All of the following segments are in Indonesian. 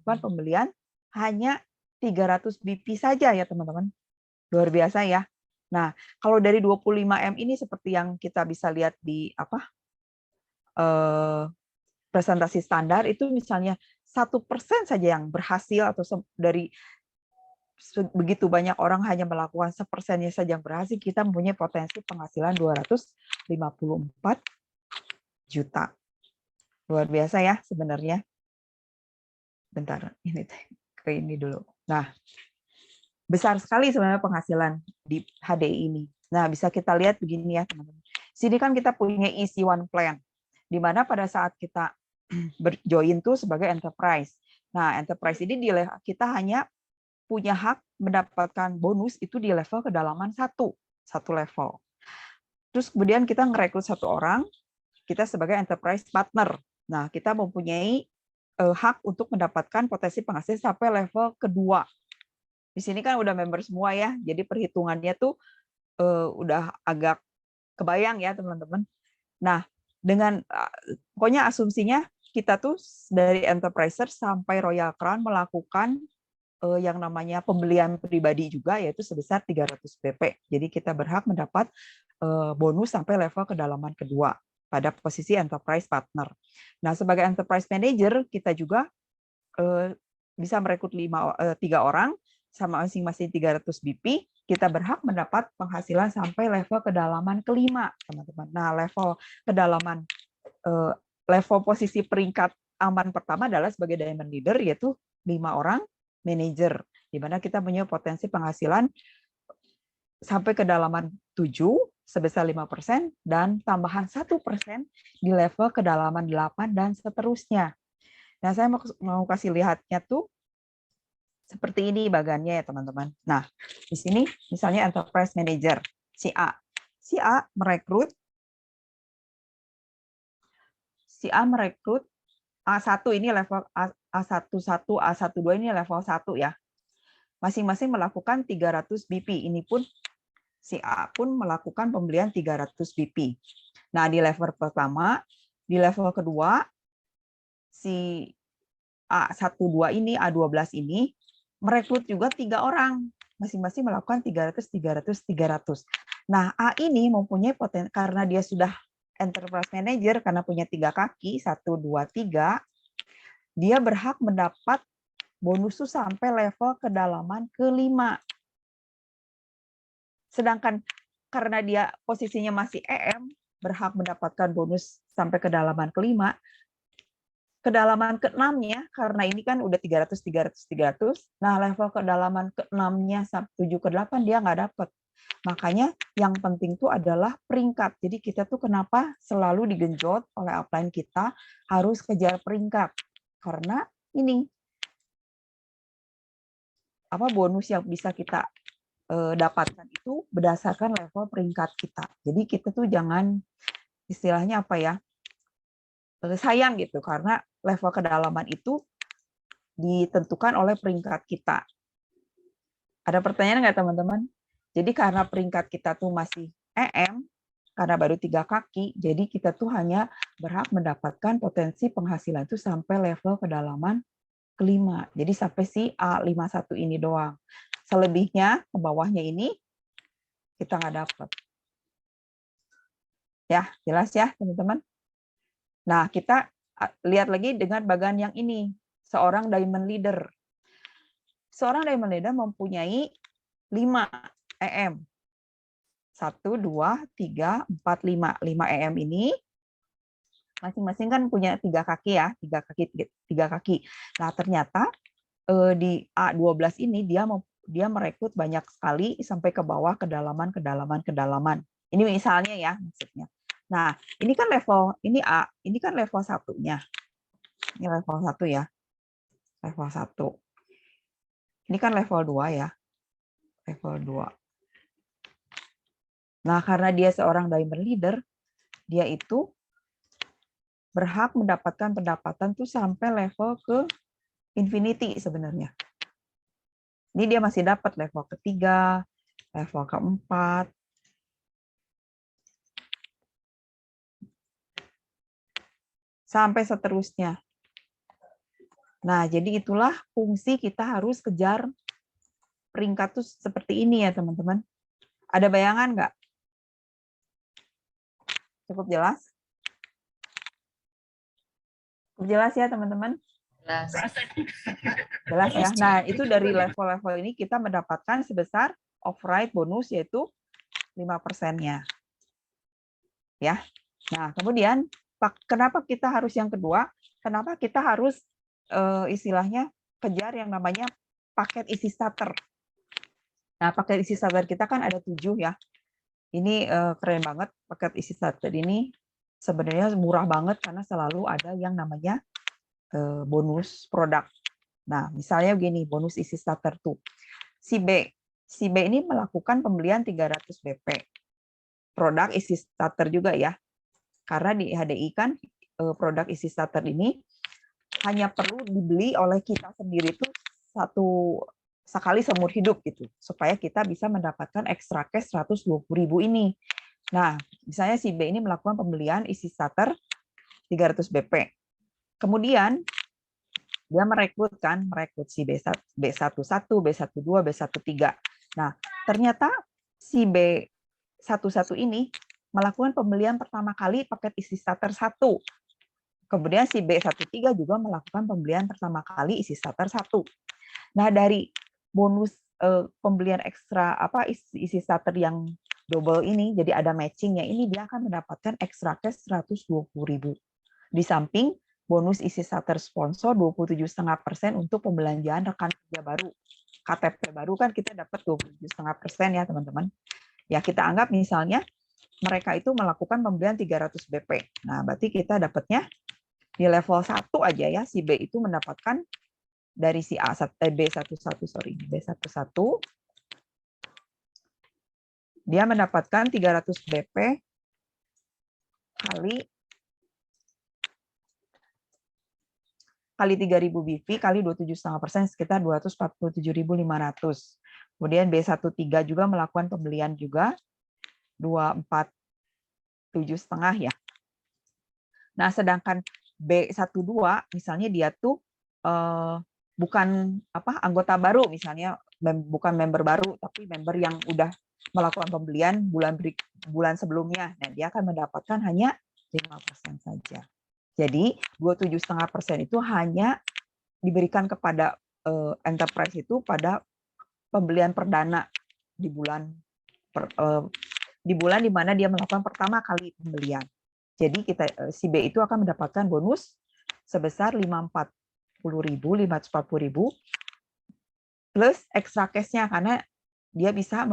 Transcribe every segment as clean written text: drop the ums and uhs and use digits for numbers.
melakukan pembelian hanya 300 BP saja ya teman-teman. Luar biasa ya. Nah, kalau dari 25M ini seperti yang kita bisa lihat di presentasi standar itu misalnya 1% saja yang berhasil atau dari begitu banyak orang hanya melakukan 1%-nya saja yang berhasil, kita mempunyai potensi penghasilan 254 juta. Luar biasa ya sebenarnya. Bentar, ini dulu. Nah, besar sekali sebenarnya penghasilan di HDI ini. Nah, bisa kita lihat begini ya, teman-teman. Sini kan kita punya isi one plan, di mana pada saat kita berjoin tuh sebagai enterprise. Nah, enterprise ini kita hanya punya hak mendapatkan bonus itu di level kedalaman satu level. Terus kemudian kita ngerekrut satu orang, kita sebagai enterprise partner. Nah, kita mempunyai hak untuk mendapatkan potensi penghasilan sampai level kedua. Di sini kan udah member semua ya, jadi perhitungannya tuh udah agak kebayang ya teman-teman. Nah, dengan pokoknya asumsinya kita tuh dari enterpriser sampai Royal Crown melakukan yang namanya pembelian pribadi juga, yaitu sebesar 300 BP. Jadi kita berhak mendapat bonus sampai level kedalaman kedua pada posisi enterprise partner. Nah, sebagai enterprise manager kita juga bisa merekrut 3 orang sama masing-masing 300 BP, kita berhak mendapat penghasilan sampai level kedalaman kelima, teman-teman. Nah, level posisi peringkat aman pertama adalah sebagai diamond leader, yaitu 5 orang manager, di mana kita punya potensi penghasilan sampai kedalaman 7 sebesar 5% dan tambahan 1% di level kedalaman 8 dan seterusnya. Nah, saya mau kasih lihatnya tuh seperti ini bagannya ya teman-teman. Nah, di sini misalnya enterprise manager si A. Si A merekrut A1 ini level A11, A12 ini level 1 ya. Masing-masing melakukan 300 BP. Ini pun si A pun melakukan pembelian 300 BP. Nah, di level pertama, di level kedua si A12 ini, A12 ini merekrut juga 3 orang, masing-masing melakukan 300, 300, 300. Nah, A ini mempunyai potensi, karena dia sudah enterprise manager, karena punya 3 kaki, 1, 2, 3, dia berhak mendapat bonus itu sampai level kedalaman kelima. Sedangkan karena dia posisinya masih EM, berhak mendapatkan bonus sampai kedalaman kelima, kedalaman ke-6-nya, karena ini kan udah 300, 300, 300, nah level kedalaman ke-6-nya, 7 ke 8 dia nggak dapat. Makanya yang penting itu adalah peringkat. Jadi kita tuh kenapa selalu digenjot oleh upline kita harus kejar peringkat. Karena ini, bonus yang bisa kita dapatkan itu berdasarkan level peringkat kita. Jadi kita tuh jangan, istilahnya sayang gitu, karena level kedalaman itu ditentukan oleh peringkat kita. Ada pertanyaan nggak teman-teman? Jadi karena peringkat kita tuh masih EM, karena baru 3 kaki, jadi kita tuh hanya berhak mendapatkan potensi penghasilan itu sampai level kedalaman kelima. Jadi sampai si A51 ini doang. Selebihnya, ke bawahnya ini, kita nggak dapat. Ya, jelas ya teman-teman? Nah, kita lihat lagi dengan bagian yang ini, seorang diamond leader. Seorang diamond leader mempunyai 5 EM. 1, 2, 3, 4, 5. 5 EM ini masing-masing kan punya 3 kaki ya, 3 kaki. Nah, ternyata di A12 ini dia merekrut banyak sekali sampai ke bawah kedalaman. Ini misalnya ya maksudnya. Nah, ini kan level ini kan level 1-nya. Ini level 1 ya. Level 1. Ini kan level 2 ya. Level 2. Nah, karena dia seorang diamond leader, dia itu berhak mendapatkan pendapatan tuh sampai level ke infinity sebenarnya. Ini dia masih dapat level ketiga, level keempat. Sampai seterusnya. Nah, jadi itulah fungsi kita harus kejar peringkat tuh seperti ini ya, teman-teman. Ada bayangan nggak? Cukup jelas? Cukup jelas ya, teman-teman? Jelas. Jelas ya. Nah, itu dari level-level ini kita mendapatkan sebesar override bonus yaitu 5%-nya. Ya. Nah, kemudian kenapa kita harus yang kedua? Kenapa kita harus istilahnya kejar yang namanya paket isi starter? Nah, paket isi starter kita kan ada 7 ya. Ini keren banget paket isi starter ini. Sebenarnya murah banget karena selalu ada yang namanya bonus produk. Nah, misalnya begini, bonus isi starter tuh. Si B ini melakukan pembelian 300 BP. Produk isi starter juga ya. Karena di HDI kan produk isi starter ini hanya perlu dibeli oleh kita sendiri itu sekali seumur hidup gitu, supaya kita bisa mendapatkan extra cash 120.000 ini. Nah, misalnya si B ini melakukan pembelian isi starter 300 BP. Kemudian dia merekrut si B11, B12, B13. Nah, ternyata si B11 ini melakukan pembelian pertama kali paket isi starter 1. Kemudian si B13 juga melakukan pembelian pertama kali isi starter 1. Nah, dari bonus pembelian ekstra isi starter yang double ini, jadi ada matchingnya ini, dia akan mendapatkan extra cash 120.000. Di samping bonus isi starter sponsor 27,5% untuk pembelanjaan rekan kerja baru. KTP baru kan kita dapat 27,5% ya teman-teman. Ya kita anggap misalnya mereka itu melakukan pembelian 300 BP. Nah berarti kita dapatnya di level 1 aja ya, si B itu mendapatkan dari si B11 dia mendapatkan 300 BP kali 3.000 BV kali 27,5% sekitar 247.500. Kemudian B13 juga melakukan pembelian juga 247,5 ya. Nah, sedangkan B12 misalnya dia tuh bukan anggota baru misalnya, bukan member baru tapi member yang udah melakukan pembelian bulan sebelumnya. Nah, dia akan mendapatkan hanya 5% saja. Jadi 27,5% itu hanya diberikan kepada enterprise itu pada pembelian perdana di bulan di mana dia melakukan pertama kali pembelian. Jadi si B itu akan mendapatkan bonus sebesar 540.000 plus extra cash-nya karena dia bisa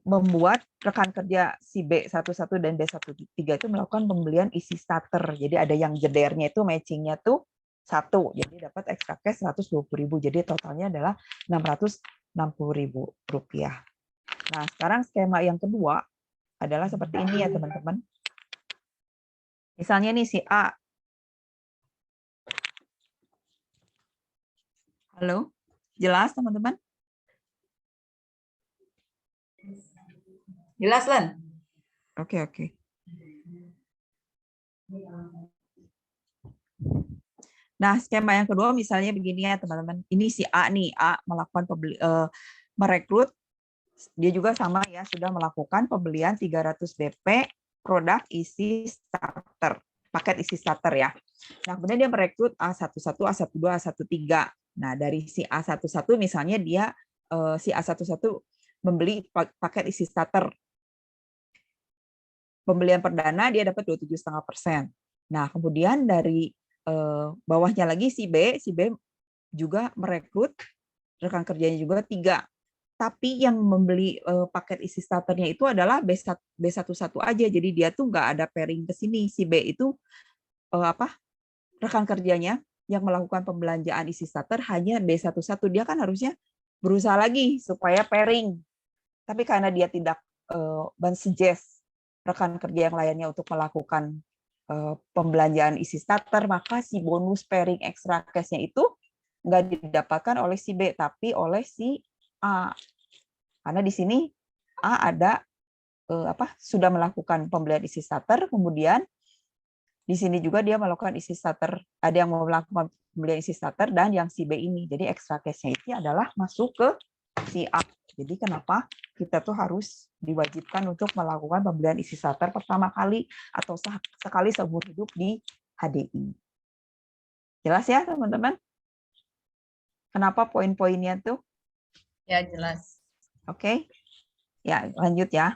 membuat rekan kerja si B11 dan B13 itu melakukan pembelian isi starter. Jadi ada yang jedernya itu matchingnya tuh 1. Jadi dapat extra cash 120.000. Jadi totalnya adalah 660.000 rupiah. Nah, sekarang skema yang kedua adalah seperti ini ya, teman-teman. Misalnya nih si A. Halo? Jelas, teman-teman? Jelas, Len? Oke. Nah, skema yang kedua misalnya begini ya, teman-teman. Ini si A nih, A melakukan merekrut, dia juga sama ya, sudah melakukan pembelian 300 BP produk isi starter, paket isi starter ya. Nah, kemudian dia merekrut A11, A12, A13. Nah, dari si A11 misalnya dia si A11 membeli paket isi starter. Pembelian perdana dia dapat 27,5%. Nah, kemudian dari bawahnya lagi si B juga merekrut rekan kerjanya juga 3. Tapi yang membeli paket isi starternya itu adalah B11 aja. Jadi dia tuh nggak ada pairing ke sini. Si B itu rekan kerjanya yang melakukan pembelanjaan isi starter hanya B11. Dia kan harusnya berusaha lagi supaya pairing. Tapi karena dia tidak men-suggest rekan kerja yang lainnya untuk melakukan pembelanjaan isi starter, maka si bonus pairing extra cash-nya itu nggak didapatkan oleh si B, tapi oleh si A. Karena di sini A ada sudah melakukan pembelian isi starter, kemudian Di sini juga dia melakukan isi starter, ada yang mau melakukan pembelian isi starter dan yang si B ini. Jadi extra cash-nya itu adalah masuk ke si A. Jadi kenapa kita tuh harus diwajibkan untuk melakukan pembelian isi starter pertama kali atau sekali seumur hidup di HDI. Jelas ya teman-teman? Kenapa poin-poinnya tuh? Ya, jelas. Oke. Ya, lanjut ya.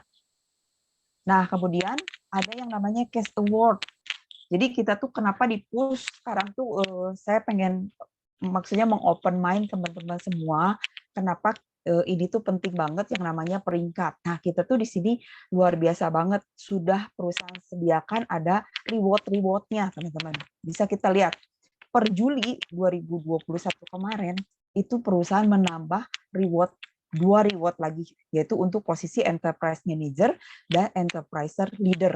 Nah, kemudian ada yang namanya cash award. Jadi kita tuh kenapa di-push sekarang tuh saya pengen maksudnya meng-open mind teman-teman semua. Kenapa ini tuh penting banget yang namanya peringkat. Nah, kita tuh di sini luar biasa banget sudah perusahaan sediakan ada reward-rewardnya, teman-teman. Bisa kita lihat per Juli 2021 kemarin itu perusahaan menambah reward 2 reward lagi, yaitu untuk posisi enterprise manager dan enterprise leader,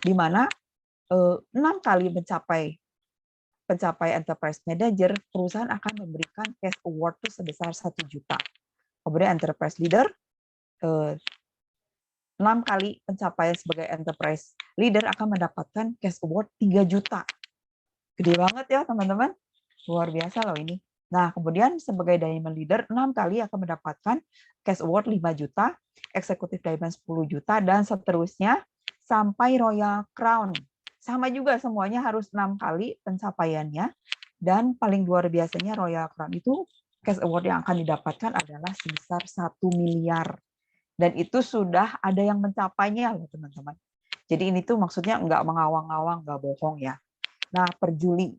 di mana 6 kali mencapai enterprise manager, perusahaan akan memberikan cash award itu sebesar 1 juta. Kemudian enterprise leader 6 kali pencapaian sebagai enterprise leader akan mendapatkan cash award 3 juta. Gede banget ya teman-teman, luar biasa loh ini. Nah, kemudian sebagai Diamond Leader 6 kali akan mendapatkan cash award 5 juta, Executive Diamond 10 juta, dan seterusnya sampai Royal Crown. Sama juga semuanya harus 6 kali pencapaiannya, dan paling luar biasanya Royal Crown itu cash award yang akan didapatkan adalah sebesar 1 miliar. Dan itu sudah ada yang mencapainya loh teman-teman. Jadi ini tuh maksudnya nggak mengawang-awang, nggak bohong ya. Nah, per Juli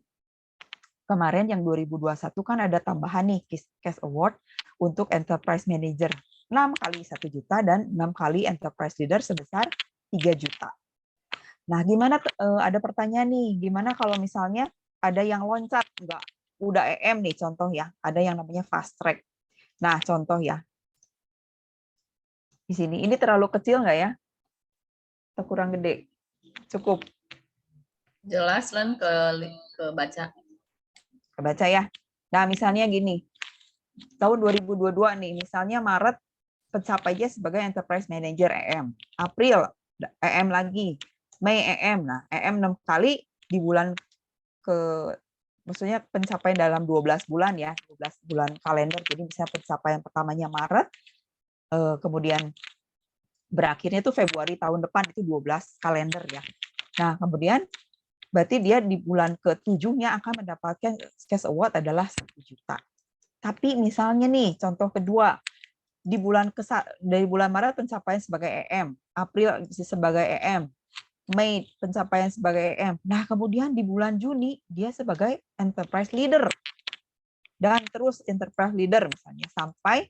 kemarin yang 2021 kan ada tambahan nih cash award untuk enterprise manager 6 kali 1 juta dan 6 kali enterprise leader sebesar 3 juta. Nah, gimana ada pertanyaan nih, gimana kalau misalnya ada yang loncat enggak udah EM nih contoh ya, ada yang namanya fast track. Nah, contoh ya. Di sini ini terlalu kecil enggak ya? Atau kurang gede? Cukup. Jelas, Len, ke baca. Kebaca ya. Nah, misalnya gini. Tahun 2022 nih, misalnya Maret pencapaiannya sebagai Enterprise Manager EM. April EM lagi. Mei EM. Nah, EM 6 kali di bulan maksudnya pencapaian dalam 12 bulan ya, 12 bulan kalender. Jadi misalnya pencapaian pertamanya Maret, kemudian berakhirnya itu Februari tahun depan, itu 12 kalender ya. Nah, kemudian berarti dia di bulan ke-7-nya akan mendapatkan cash award adalah 1 juta. Tapi misalnya nih, contoh kedua, dari bulan Maret pencapaian sebagai EM, April sebagai EM, Mei pencapaian sebagai EM. Nah, kemudian di bulan Juni dia sebagai enterprise leader. Dan terus enterprise leader misalnya sampai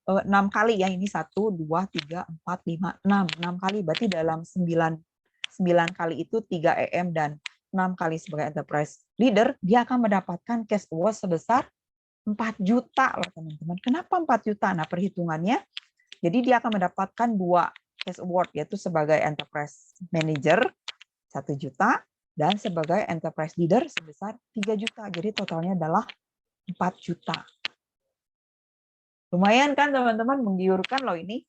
6 kali ya, ini 1 2 3 4 5 6 kali, berarti dalam 9 kali itu 3 EM dan 6 kali sebagai enterprise leader, dia akan mendapatkan cash award sebesar 4 juta loh teman-teman. Kenapa 4 juta? Nah, perhitungannya, jadi dia akan mendapatkan 2 cash award, yaitu sebagai enterprise manager 1 juta dan sebagai enterprise leader sebesar 3 juta. Jadi totalnya adalah 4 juta. Lumayan kan teman-teman, menggiurkan loh ini.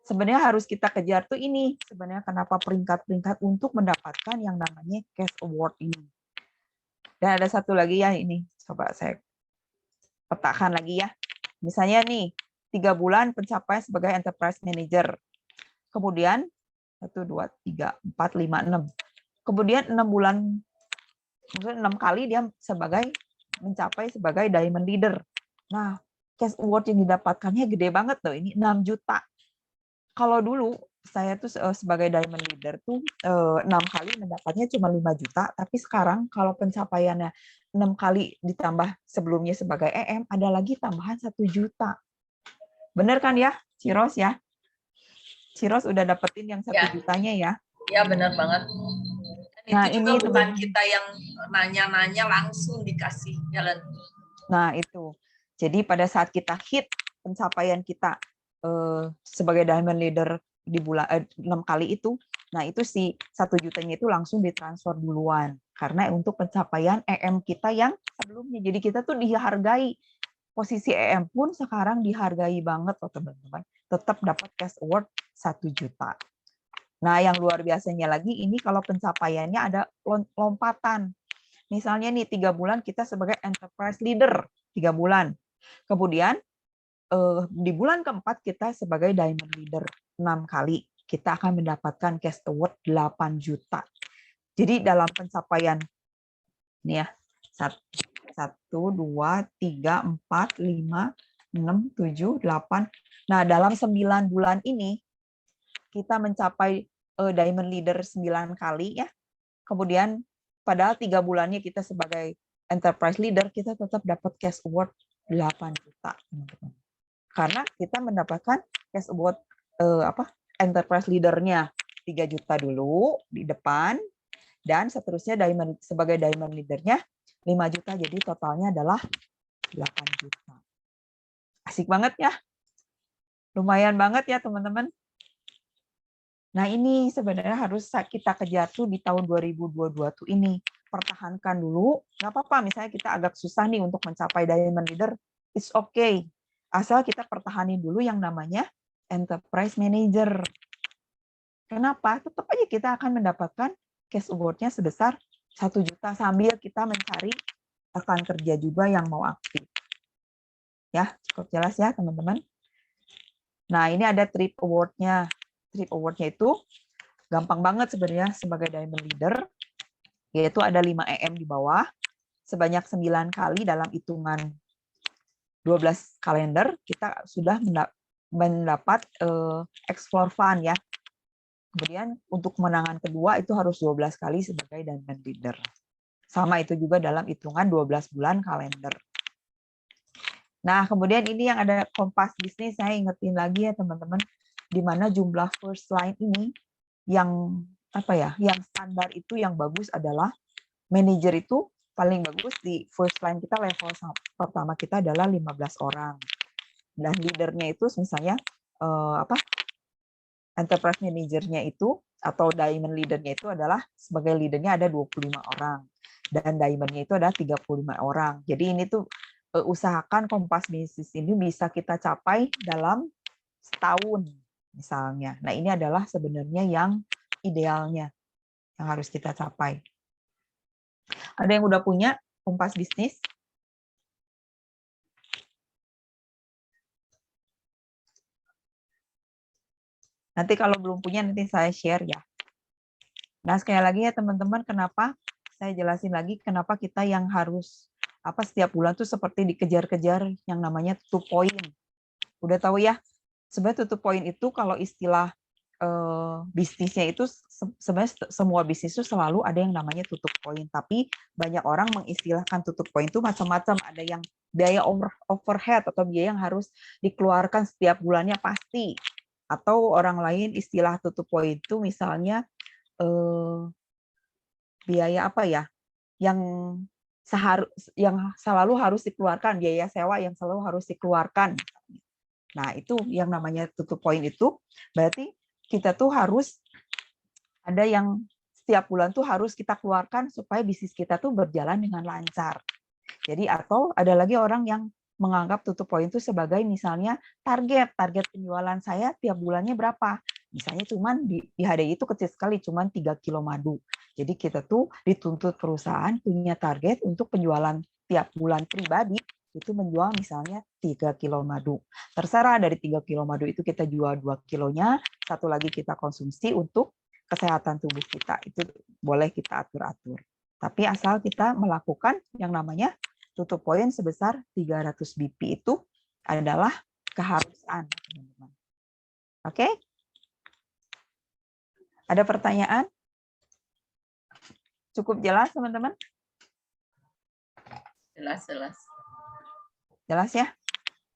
Sebenarnya harus kita kejar tuh ini. Sebenarnya kenapa peringkat-peringkat untuk mendapatkan yang namanya cash award ini. Dan ada satu lagi ya ini. Coba saya petakan lagi ya. Misalnya nih, 3 bulan pencapaian sebagai enterprise manager. Kemudian 1 2 3 4 5 6. Kemudian 6 bulan, maksudnya 6 kali dia mencapai sebagai diamond leader. Nah, cash award yang didapatkannya gede banget loh, ini 6 juta. Kalau dulu saya tuh sebagai diamond leader tuh 6 kali mendapatnya cuma 5 juta, tapi sekarang kalau pencapaiannya 6 kali ditambah sebelumnya sebagai EM, ada lagi tambahan 1 juta. Bener kan ya, Ciros ya? Ciros udah dapetin yang 1 jutanya ya? Ya, benar banget. Dan Nah, itu juga ini bukan kita yang nanya-nanya, langsung dikasih jalan. Nah, itu. Jadi pada saat kita hit pencapaian kita sebagai diamond leader di bulan 6 kali itu, nah itu si 1 jutanya itu langsung ditransfer duluan karena untuk pencapaian EM kita yang sebelumnya. Jadi kita tuh dihargai. Posisi EM pun sekarang dihargai banget loh teman-teman. Tetap dapat cash award 1 juta. Nah, yang luar biasanya lagi ini kalau pencapaiannya ada lompatan. Misalnya nih 3 bulan kita sebagai enterprise leader 3 bulan. Kemudian di bulan keempat kita sebagai diamond leader 6 kali. Kita akan mendapatkan cash award 8 juta. Jadi dalam pencapaian ini ya 1, 2, 3, 4, 5, 6, 7, 8. Nah, dalam 9 bulan ini kita mencapai diamond leader 9 kali ya. Kemudian padahal 3 bulannya kita sebagai enterprise leader, kita tetap dapat cash award 8 juta, teman-teman. Karena kita mendapatkan cash award enterprise leader-nya 3 juta dulu di depan, dan seterusnya sebagai diamond leader-nya 5 juta, jadi totalnya adalah 8 juta. Asik banget ya. Lumayan banget ya, teman-teman. Nah, ini sebenarnya harus kita kejar tuh di tahun 2022 tuh ini. Pertahankan dulu, nggak apa-apa. Misalnya kita agak susah nih untuk mencapai diamond leader, it's okay. Asal kita pertahanin dulu yang namanya enterprise manager. Kenapa? Tetap aja kita akan mendapatkan cash award-nya sebesar 1 juta sambil kita mencari rekan kerja juga yang mau aktif. Ya, cukup jelas ya, teman-teman. Nah, ini ada trip award-nya. Trip award-nya itu gampang banget sebenarnya sebagai diamond leader, yaitu ada 5 EM di bawah, sebanyak 9 kali dalam hitungan 12 kalender, kita sudah mendapat explore fund ya. Kemudian untuk kemenangan kedua itu harus 12 kali sebagai diamond leader. Sama itu juga dalam hitungan 12 bulan kalender. Nah, kemudian ini yang ada Kompas Bisnis, saya ingetin lagi ya teman-teman, di mana jumlah first line ini yang yang standar itu yang bagus adalah manajer itu paling bagus di first line kita, level pertama kita adalah 15 orang. Dan leadernya itu misalnya enterprise manajernya itu atau diamond leadernya itu adalah sebagai leadernya ada 25 orang dan diamondnya itu ada 35 orang. Jadi ini tuh usahakan Kompas Bisnis ini bisa kita capai dalam setahun misalnya. Nah, ini adalah sebenarnya yang idealnya yang harus kita capai. Ada yang udah punya Kompas Bisnis? Nanti kalau belum punya nanti saya share ya. Nah, sekali lagi ya teman-teman, kenapa saya jelasin lagi kenapa kita yang harus setiap bulan tuh seperti dikejar-kejar yang namanya tutup poin. Udah tahu ya, sebenarnya tutup poin itu kalau istilah bisnisnya itu sebenarnya semua bisnis itu selalu ada yang namanya tutup poin, tapi banyak orang mengistilahkan tutup poin itu macam-macam. Ada yang biaya overhead atau biaya yang harus dikeluarkan setiap bulannya pasti, atau orang lain istilah tutup poin itu misalnya biaya yang selalu harus dikeluarkan, biaya sewa yang selalu harus dikeluarkan. Nah, itu yang namanya tutup poin itu berarti kita tuh harus ada yang setiap bulan tuh harus kita keluarkan supaya bisnis kita tuh berjalan dengan lancar. Jadi atau ada lagi orang yang menganggap tutup poin itu sebagai misalnya target penjualan saya tiap bulannya berapa. Misalnya cuman di HDI itu kecil sekali, cuman 3 kilo madu. Jadi kita tuh dituntut perusahaan punya target untuk penjualan tiap bulan pribadi itu menjual misalnya 3 kilo madu. Terserah dari 3 kilo madu itu kita jual 2 kilonya, satu lagi kita konsumsi untuk kesehatan tubuh kita. Itu boleh kita atur-atur. Tapi asal kita melakukan yang namanya tutup poin sebesar 300 BP itu adalah keharusan, teman-teman. Oke? Ada pertanyaan? Cukup jelas, teman-teman? Jelas. Jelas ya?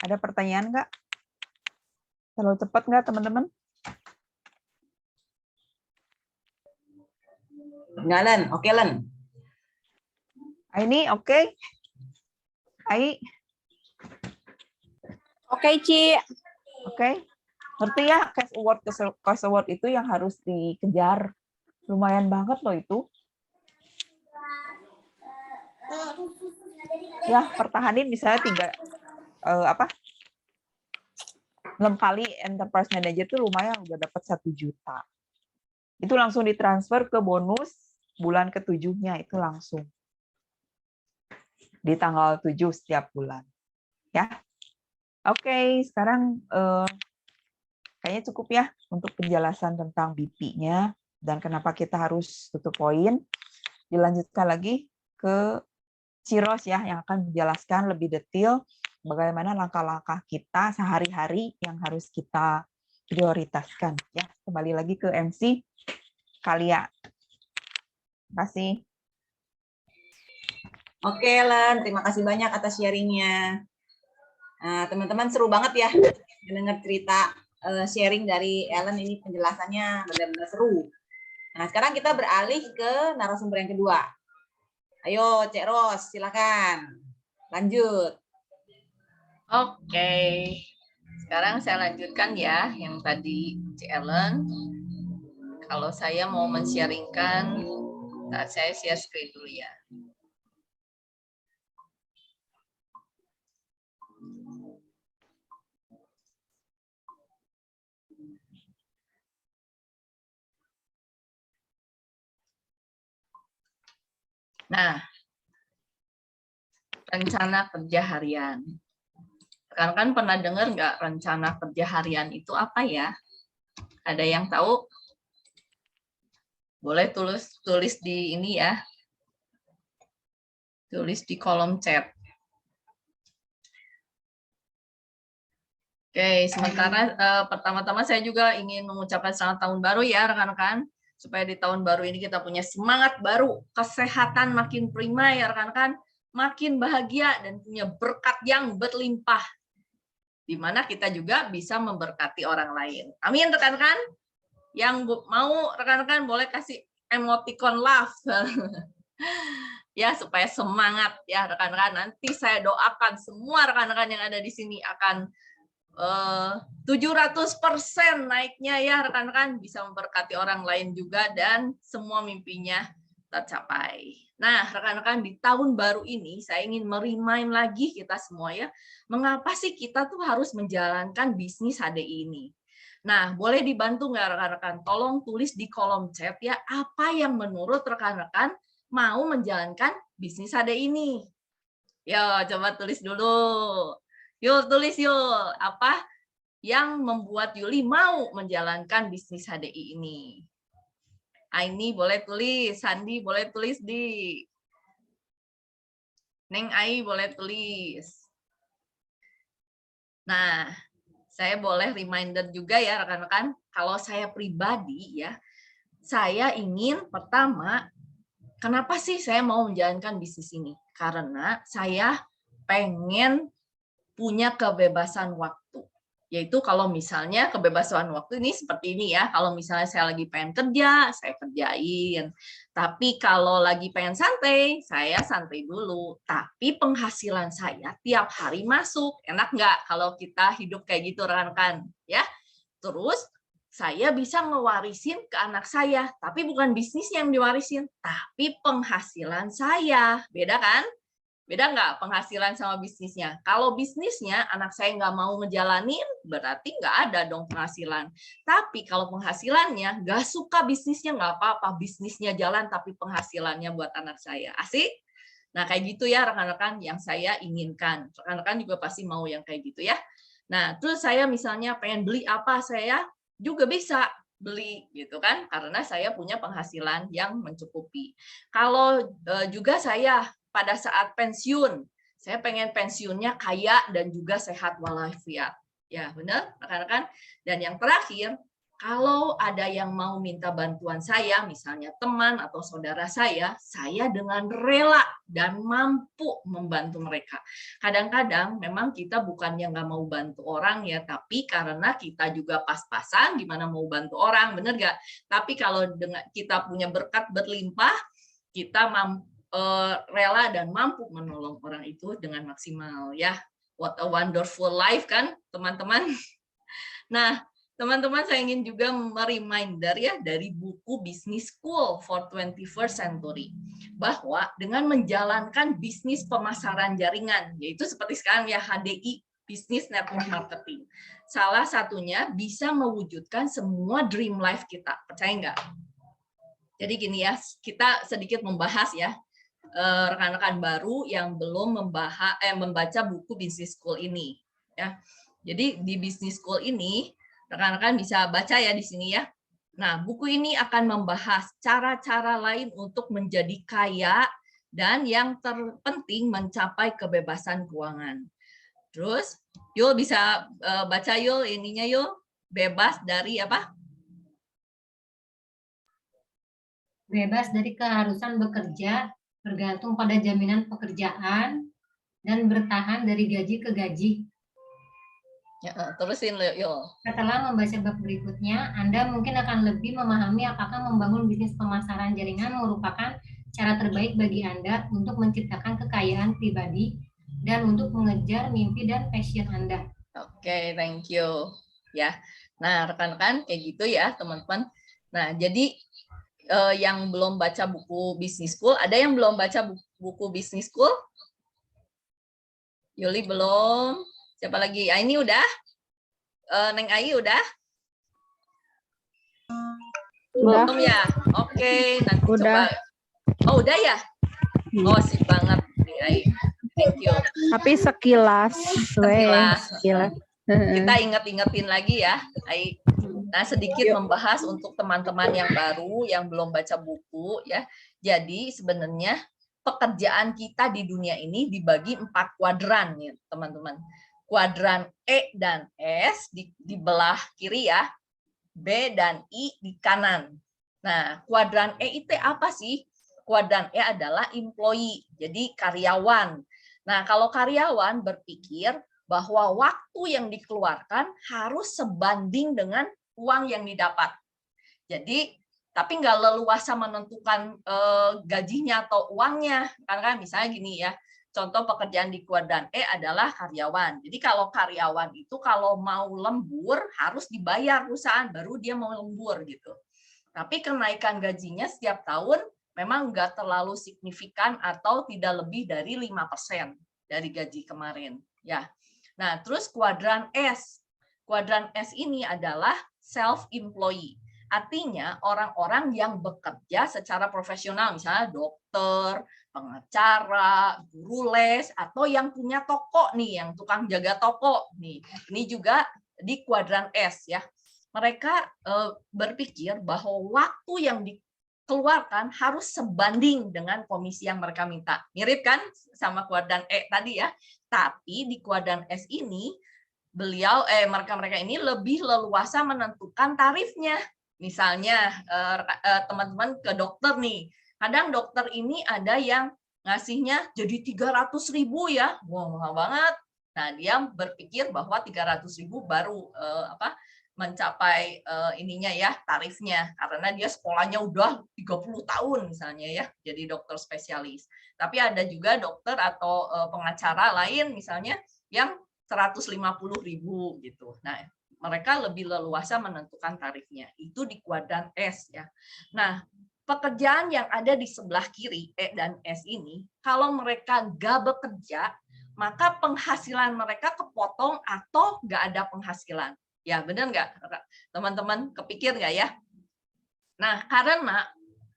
Ada pertanyaan nggak? Terlalu cepat nggak, teman-teman? Nggak, Len. Oke, Len. Ini oke? Ai? Oke, Ci. Oke? Ngerti ya, cash award itu yang harus dikejar. Lumayan banget loh itu. Ya, pertahanin misalnya 6 kali enterprise manager itu lumayan udah dapat 1 juta. Itu langsung ditransfer ke bonus bulan ke-7-nya, itu langsung. Di tanggal 7 setiap bulan. Ya. Oke, sekarang kayaknya cukup ya untuk penjelasan tentang BP-nya dan kenapa kita harus tutup poin. Dilanjutkan lagi ke Ciros ya, yang akan menjelaskan lebih detail bagaimana langkah-langkah kita sehari-hari yang harus kita prioritaskan. Ya, kembali lagi ke MC Kalia. Terima kasih. Oke, Ellen, terima kasih banyak atas sharingnya. Nah, teman-teman seru banget ya mendengar cerita sharing dari Ellen ini, penjelasannya benar-benar seru. Nah, sekarang kita beralih ke narasumber yang kedua. Ayo, Cek Ros, silakan. Lanjut. Oke. Sekarang saya lanjutkan ya yang tadi Ci Ellen. Kalau saya mau men-sharingkan, saya share screen dulu ya. Nah, rencana kerja harian. Rekan-rekan pernah dengar nggak rencana kerja harian itu apa ya? Ada yang tahu? Boleh tulis di ini ya. Tulis di kolom chat. Oke, sementara pertama-tama saya juga ingin mengucapkan selamat tahun baru ya rekan-rekan. Supaya di tahun baru ini kita punya semangat baru, kesehatan makin prima ya rekan-rekan, makin bahagia dan punya berkat yang berlimpah. Di mana kita juga bisa memberkati orang lain. Amin rekan-rekan. Yang mau rekan-rekan boleh kasih emoticon love. Ya, supaya semangat ya rekan-rekan. Nanti saya doakan semua rekan-rekan yang ada di sini akan 700% naiknya ya rekan-rekan, bisa memberkati orang lain juga dan semua mimpinya tercapai. Nah, rekan-rekan di tahun baru ini saya ingin merimain lagi kita semua ya, mengapa sih kita tuh harus menjalankan bisnis HDI ini? Nah, boleh dibantu nggak rekan-rekan? Tolong tulis di kolom chat ya, apa yang menurut rekan-rekan mau menjalankan bisnis HDI ini. Yo, coba tulis dulu. Yuk, tulis yuk. Apa yang membuat Yuli mau menjalankan bisnis HDI ini? Aini boleh tulis, Sandi boleh tulis di. Neng Ai boleh tulis. Nah, saya boleh reminder juga ya rekan-rekan, kalau saya pribadi ya, saya ingin pertama, kenapa sih saya mau menjalankan bisnis ini? Karena saya pengen punya kebebasan waktu. Yaitu kalau misalnya kebebasan waktu ini seperti ini ya, kalau misalnya saya lagi pengen kerja, saya kerjain. Tapi kalau lagi pengen santai, saya santai dulu. Tapi penghasilan saya tiap hari masuk. Enak nggak kalau kita hidup kayak gitu rekan-rekan? Ya. Terus saya bisa ngewarisin ke anak saya, tapi bukan bisnisnya yang diwarisin, tapi penghasilan saya. Beda kan? Beda nggak penghasilan sama bisnisnya? Kalau bisnisnya anak saya nggak mau ngejalanin, berarti nggak ada dong penghasilan. Tapi kalau penghasilannya nggak suka bisnisnya, nggak apa-apa. Bisnisnya jalan, tapi penghasilannya buat anak saya. Asik? Nah, kayak gitu ya rekan-rekan yang saya inginkan. Rekan-rekan juga pasti mau yang kayak gitu ya. Nah, terus saya misalnya pengen beli apa, saya juga bisa beli gitu kan, karena saya punya penghasilan yang mencukupi. Kalau juga saya pada saat pensiun, saya pengen pensiunnya kaya dan juga sehat walafiat. Ya, benar, rekan-rekan. Dan yang terakhir, kalau ada yang mau minta bantuan saya, misalnya teman atau saudara saya dengan rela dan mampu membantu mereka. Kadang-kadang memang kita bukannya nggak mau bantu orang ya, tapi karena kita juga pas-pasan gimana mau bantu orang, benar nggak? Tapi kalau dengan kita punya berkat berlimpah, kita rela dan mampu menolong orang itu dengan maksimal ya. What a wonderful life kan teman-teman. Nah, teman-teman saya ingin juga mereminder ya dari buku Business School for 21st Century bahwa dengan menjalankan bisnis pemasaran jaringan, yaitu seperti sekarang ya HDI, Business Network Marketing, salah satunya bisa mewujudkan semua dream life kita. Percaya nggak? Jadi gini ya, kita sedikit membahas ya rekan-rekan baru yang belum membaca buku Business School ini ya. Jadi di Business School ini rekan-rekan bisa baca ya di sini ya. Nah, buku ini akan membahas cara-cara lain untuk menjadi kaya dan yang terpenting mencapai kebebasan keuangan. Terus Yul bisa baca Yul ininya Yul, bebas dari apa? Bebas dari keharusan bekerja, bergantung pada jaminan pekerjaan, dan bertahan dari gaji ke gaji. Ya, terusin Yul. Setelah membaca bab berikutnya, Anda mungkin akan lebih memahami apakah membangun bisnis pemasaran jaringan merupakan cara terbaik bagi Anda untuk menciptakan kekayaan pribadi dan untuk mengejar mimpi dan passion Anda. Oke, thank you. Ya, nah rekan-rekan kayak gitu ya teman-teman. Nah, jadi yang belum baca buku Business School, ada yang belum baca buku Business School? Yuli belum. Siapa lagi? Ini udah? Neng Ai udah? Belum ya? Oke, nanti Udah. coba. Oh, udah ya? Oh, sip banget Neng Ai. Thank you. Tapi sekilas. Sekilas. Sekilas. Kita inget-ingetin lagi ya, Ai. Nah, sedikit membahas untuk teman-teman yang baru, yang belum baca buku ya. Jadi sebenarnya pekerjaan kita di dunia ini dibagi 4 kuadran ya, teman-teman. Kuadran E dan S di belah kiri ya, B dan I di kanan. Nah, kuadran E itu apa sih? Kuadran E adalah employee, jadi karyawan. Nah, kalau karyawan berpikir bahwa waktu yang dikeluarkan harus sebanding dengan uang yang didapat. Jadi, tapi nggak leluasa menentukan gajinya atau uangnya. Karena misalnya gini ya, contoh pekerjaan di kuadran E adalah karyawan. Jadi kalau karyawan itu kalau mau lembur harus dibayar perusahaan, baru dia mau lembur gitu. Tapi kenaikan gajinya setiap tahun memang nggak terlalu signifikan atau tidak lebih dari 5% dari gaji kemarin. Ya. Nah, terus kuadran S. Kuadran S ini adalah self-employee. Artinya orang-orang yang bekerja secara profesional, misalnya dokter, pengacara, guru les, atau yang punya toko nih, yang tukang jaga toko nih. Ini juga di kuadran S ya. Mereka berpikir bahwa waktu yang dikeluarkan harus sebanding dengan komisi yang mereka minta. Mirip kan sama kuadran E tadi ya. Tapi di kuadran S ini mereka ini lebih leluasa menentukan tarifnya. Misalnya teman-teman ke dokter nih, kadang dokter ini ada yang ngasihnya jadi 300.000 ya, wah mahal banget. Nah dia berpikir bahwa 300.000 baru mencapai ininya ya tarifnya, karena dia sekolahnya udah 30 tahun misalnya ya, jadi dokter spesialis. Tapi ada juga dokter atau pengacara lain misalnya yang 150.000 gitu. Nah, mereka lebih leluasa menentukan tarifnya. Itu di kuadran S ya. Nah, pekerjaan yang ada di sebelah kiri E dan S ini, kalau mereka nggak bekerja, maka penghasilan mereka kepotong atau nggak ada penghasilan. Ya, benar nggak, teman-teman? Kepikir nggak ya? Nah, karena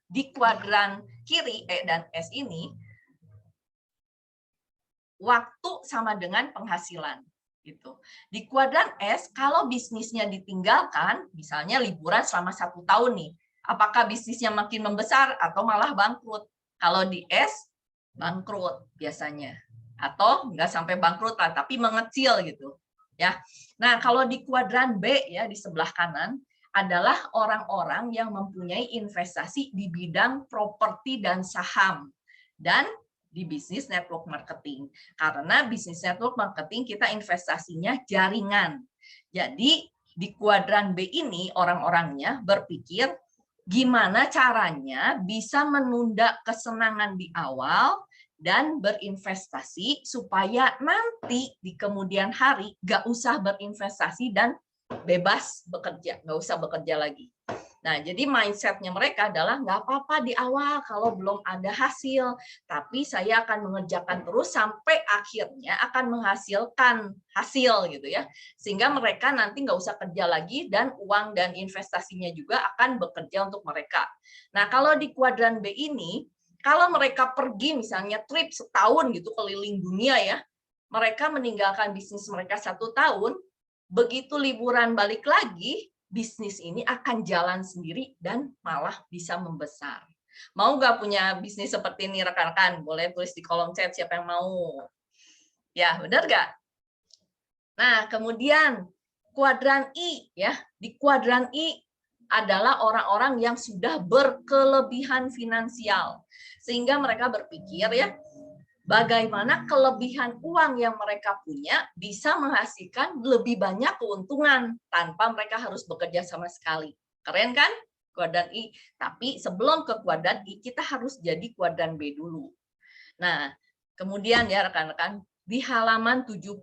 di kuadran kiri E dan S ini, waktu sama dengan penghasilan gitu. Di kuadran S, kalau bisnisnya ditinggalkan, misalnya liburan selama 1 tahun nih, apakah bisnisnya makin membesar atau malah bangkrut? Kalau di S, bangkrut biasanya, atau nggak sampai bangkrut lah, tapi mengecil gitu. Ya. Nah, kalau di kuadran B ya di sebelah kanan adalah orang-orang yang mempunyai investasi di bidang properti dan saham dan di bisnis network marketing. Karena bisnis network marketing kita investasinya jaringan. Jadi di kuadran B ini orang-orangnya berpikir gimana caranya bisa menunda kesenangan di awal dan berinvestasi supaya nanti di kemudian hari nggak usah berinvestasi dan bebas bekerja, nggak usah bekerja lagi. Nah, jadi mindset-nya mereka adalah nggak apa-apa di awal kalau belum ada hasil, tapi saya akan mengerjakan terus sampai akhirnya akan menghasilkan hasil gitu ya. Sehingga mereka nanti nggak usah kerja lagi dan uang dan investasinya juga akan bekerja untuk mereka. Nah, kalau di kuadran B ini, kalau mereka pergi misalnya trip setahun gitu keliling dunia ya, mereka meninggalkan bisnis mereka 1 tahun, begitu liburan balik lagi, bisnis ini akan jalan sendiri dan malah bisa membesar. Mau nggak punya bisnis seperti ini rekan-rekan? Boleh tulis di kolom chat siapa yang mau. Ya, benar nggak? Nah, kemudian kuadran I ya. Di kuadran I adalah orang-orang yang sudah berkelebihan finansial. Sehingga mereka berpikir ya, bagaimana kelebihan uang yang mereka punya bisa menghasilkan lebih banyak keuntungan tanpa mereka harus bekerja sama sekali. Keren kan? Kuadran I. Tapi sebelum ke kuadran I, kita harus jadi kuadran B dulu. Nah, kemudian ya rekan-rekan, di halaman 76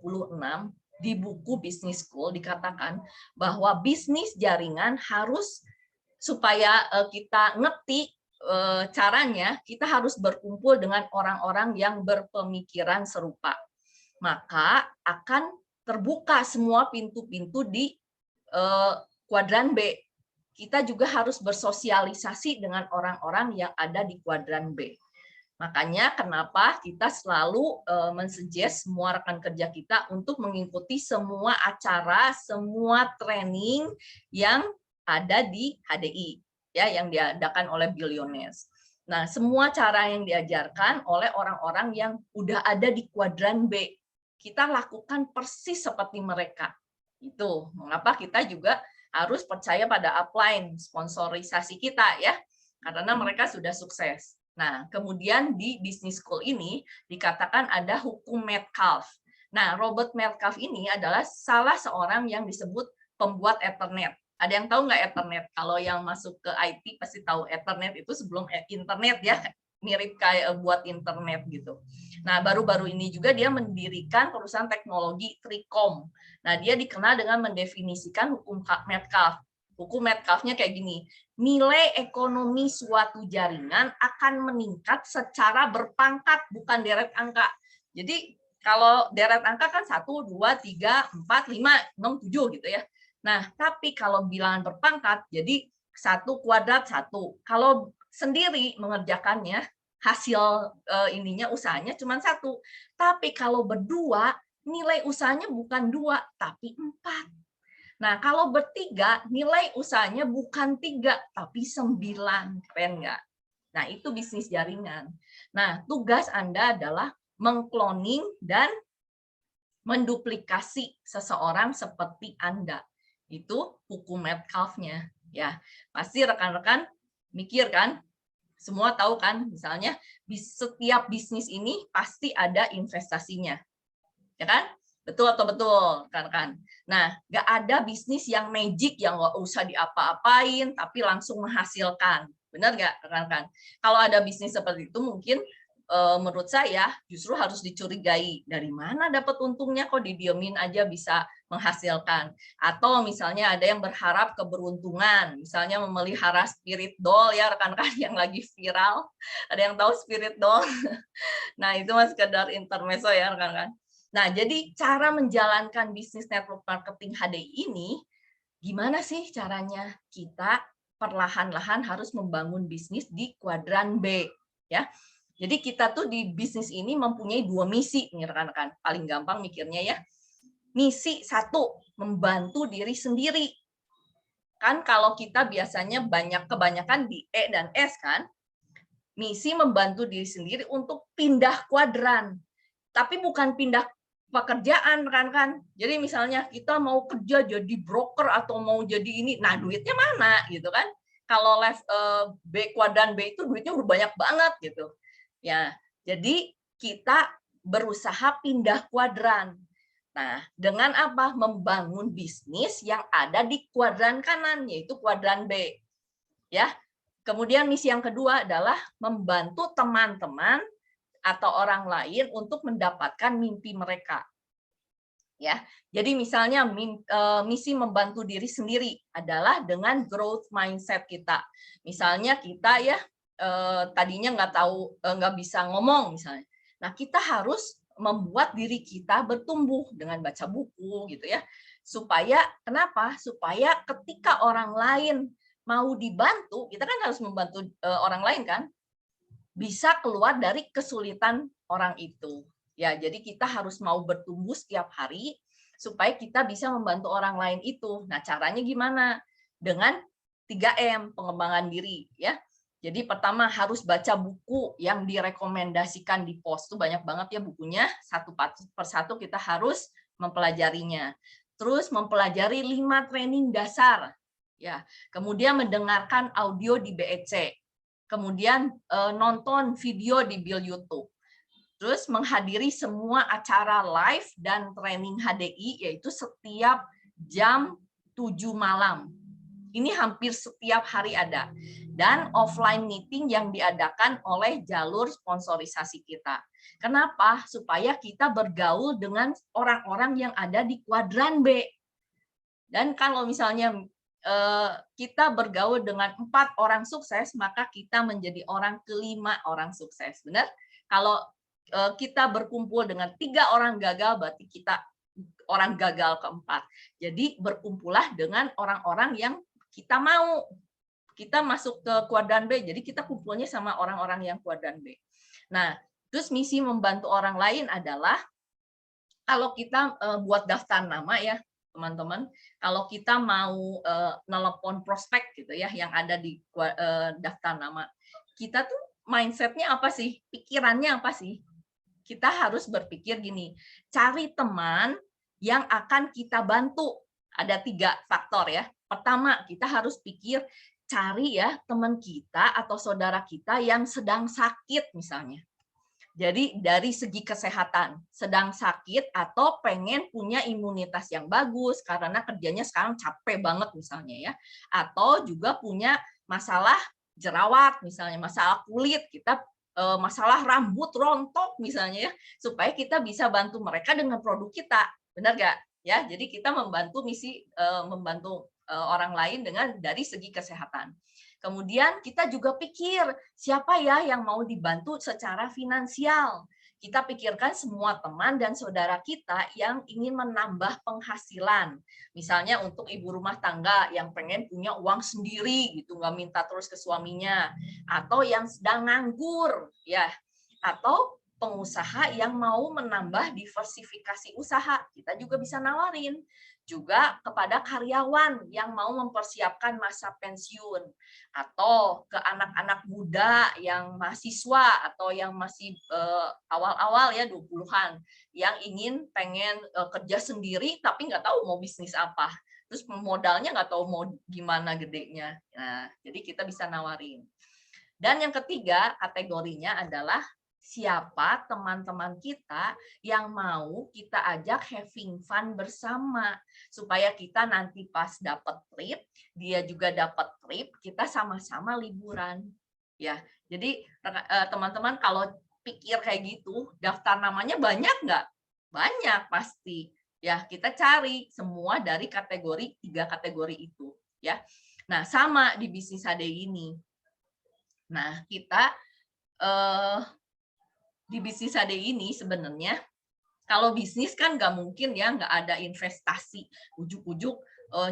di buku Business School dikatakan bahwa bisnis jaringan harus, supaya kita ngerti caranya, kita harus berkumpul dengan orang-orang yang berpemikiran serupa. Maka akan terbuka semua pintu-pintu di kuadran B. Kita juga harus bersosialisasi dengan orang-orang yang ada di kuadran B. Makanya kenapa kita selalu mensuggest semua rekan kerja kita untuk mengikuti semua acara, semua training yang ada di HDI. Ya, yang diadakan oleh Billionaires. Nah, semua cara yang diajarkan oleh orang-orang yang udah ada di kuadran B, kita lakukan persis seperti mereka. Itu mengapa kita juga harus percaya pada upline sponsorisasi kita ya, karena mereka sudah sukses. Nah, kemudian di Business School ini dikatakan ada hukum Metcalfe. Nah, Robert Metcalfe ini adalah salah seorang yang disebut pembuat Ethernet. Ada yang tahu nggak Ethernet? Kalau yang masuk ke IT pasti tahu Ethernet itu sebelum internet ya, mirip kayak buat internet gitu. Nah, baru-baru ini juga dia mendirikan perusahaan teknologi Tricom. Nah, dia dikenal dengan mendefinisikan hukum Metcalfe. Hukum Metcalfe-nya kayak gini, nilai ekonomi suatu jaringan akan meningkat secara berpangkat, bukan deret angka. Jadi, kalau deret angka kan 1, 2, 3, 4, 5, 6, 7 gitu ya. Nah, tapi kalau bilangan berpangkat, jadi 1 kuadrat 1. Kalau sendiri mengerjakannya, hasil ininya usahanya cuma 1. Tapi kalau berdua, nilai usahanya bukan 2, tapi 4. Nah, kalau bertiga, nilai usahanya bukan 3, tapi 9. Keren nggak? Nah, itu bisnis jaringan. Nah, tugas Anda adalah mengkloning dan menduplikasi seseorang seperti Anda. Itu hukum Metcalfe-nya ya. Pasti rekan-rekan mikir kan, semua tahu kan, misalnya setiap bisnis ini pasti ada investasinya, ya kan? Betul atau betul, rekan-rekan? Nah, nggak ada bisnis yang magic yang nggak usah diapa-apain tapi langsung menghasilkan, benar nggak, rekan-rekan? Kalau ada bisnis seperti itu mungkin menurut saya justru harus dicurigai, dari mana dapat untungnya kok didiemin aja bisa menghasilkan. Atau misalnya ada yang berharap keberuntungan, misalnya memelihara spirit doll ya rekan-rekan yang lagi viral. Ada yang tahu spirit doll? Nah, itu mas sekedar intermezzo ya rekan-rekan. Nah, jadi cara menjalankan bisnis network marketing HDI ini gimana sih caranya? Kita perlahan-lahan harus membangun bisnis di kuadran B ya. Jadi kita tuh di bisnis ini mempunyai 2 misi nih rekan-rekan. Paling gampang mikirnya ya. Misi 1, membantu diri sendiri. Kan kalau kita biasanya kebanyakan di E dan S kan. Misi membantu diri sendiri untuk pindah kuadran. Tapi bukan pindah pekerjaan rekan-rekan. Jadi misalnya kita mau kerja jadi broker atau mau jadi ini, nah duitnya mana gitu kan. Kalau B kuadran B itu duitnya udah banyak banget gitu. Ya, jadi kita berusaha pindah kuadran. Nah, dengan apa? Membangun bisnis yang ada di kuadran kanan, yaitu kuadran B. Ya. Kemudian misi yang kedua adalah membantu teman-teman atau orang lain untuk mendapatkan mimpi mereka. Ya, jadi misalnya misi membantu diri sendiri adalah dengan growth mindset kita. Misalnya kita ya tadinya nggak bisa ngomong misalnya. Nah, kita harus membuat diri kita bertumbuh dengan baca buku gitu ya. Supaya kenapa? Supaya ketika orang lain mau dibantu, kita kan harus membantu orang lain kan, bisa keluar dari kesulitan orang itu. Ya, jadi kita harus mau bertumbuh setiap hari supaya kita bisa membantu orang lain itu. Nah, caranya gimana? Dengan 3M, pengembangan diri ya. Jadi pertama harus baca buku yang direkomendasikan di pos. Itu banyak banget ya bukunya, satu persatu kita harus mempelajarinya. Terus mempelajari 5 training dasar. Ya, kemudian mendengarkan audio di BEC. Kemudian nonton video di Bill YouTube. Terus menghadiri semua acara live dan training HDI, yaitu setiap jam 7 malam. Ini hampir setiap hari ada. Dan offline meeting yang diadakan oleh jalur sponsorisasi kita. Kenapa? Supaya kita bergaul dengan orang-orang yang ada di kuadran B. Dan kalau misalnya kita bergaul dengan 4 orang sukses, maka kita menjadi orang ke-5 orang sukses. Benar? Kalau kita berkumpul dengan 3 orang gagal, berarti kita orang gagal ke-4. Jadi berkumpullah dengan orang-orang yang kita mau. Kita masuk ke kuadran B, jadi kita kumpulnya sama orang-orang yang kuadran B. Nah, terus misi membantu orang lain adalah, kalau kita buat daftar nama ya, teman-teman, kalau kita mau nelepon prospek gitu ya, yang ada di daftar nama, kita tuh mindsetnya apa sih? Pikirannya apa sih? Kita harus berpikir gini, cari teman yang akan kita bantu. Ada 3 faktor ya. Pertama, kita harus pikir, cari ya teman kita atau saudara kita yang sedang sakit misalnya. Jadi dari segi kesehatan, sedang sakit atau pengen punya imunitas yang bagus karena kerjanya sekarang capek banget misalnya ya. Atau juga punya masalah jerawat misalnya, masalah kulit, kita masalah rambut rontok misalnya ya, supaya kita bisa bantu mereka dengan produk kita. Benar nggak? Ya, jadi kita membantu misi membantu orang lain dengan dari segi kesehatan. Kemudian kita juga pikir, siapa ya yang mau dibantu secara finansial? Kita pikirkan semua teman dan saudara kita yang ingin menambah penghasilan. Misalnya untuk ibu rumah tangga yang pengen punya uang sendiri gitu, nggak minta terus ke suaminya. Atau yang sedang nganggur, ya. Atau pengusaha yang mau menambah diversifikasi usaha, kita juga bisa nawarin. Juga kepada karyawan yang mau mempersiapkan masa pensiun, atau ke anak-anak muda yang mahasiswa atau yang masih awal-awal ya 20-an, yang pengen kerja sendiri tapi nggak tahu mau bisnis apa. Terus modalnya nggak tahu mau gimana gedenya. Nah, jadi kita bisa nawarin. Dan yang ketiga kategorinya adalah siapa teman-teman kita yang mau kita ajak having fun bersama, supaya kita nanti pas dapat trip, dia juga dapat trip, kita sama-sama liburan. Ya, jadi teman-teman kalau pikir kayak gitu, daftar namanya banyak nggak? Banyak pasti. Ya, kita cari semua dari 3 kategori itu. Ya, nah sama di bisnis HDI ini. Nah, kita di bisnis HDI ini sebenarnya, kalau bisnis kan nggak mungkin ya nggak ada investasi, ujuk-ujuk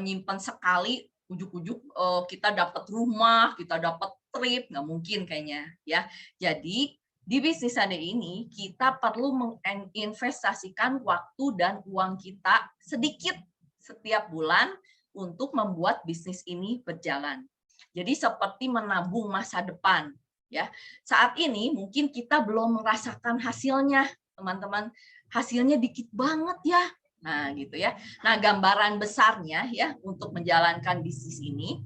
nyimpen sekali, ujuk-ujuk kita dapat rumah, kita dapat trip, nggak mungkin kayaknya ya. Jadi di bisnis HDI ini kita perlu menginvestasikan waktu dan uang kita sedikit setiap bulan untuk membuat bisnis ini berjalan. Jadi seperti menabung masa depan. Ya, saat ini mungkin kita belum merasakan hasilnya, teman-teman. Hasilnya dikit banget ya. Nah, gitu ya. Nah, gambaran besarnya ya untuk menjalankan bisnis ini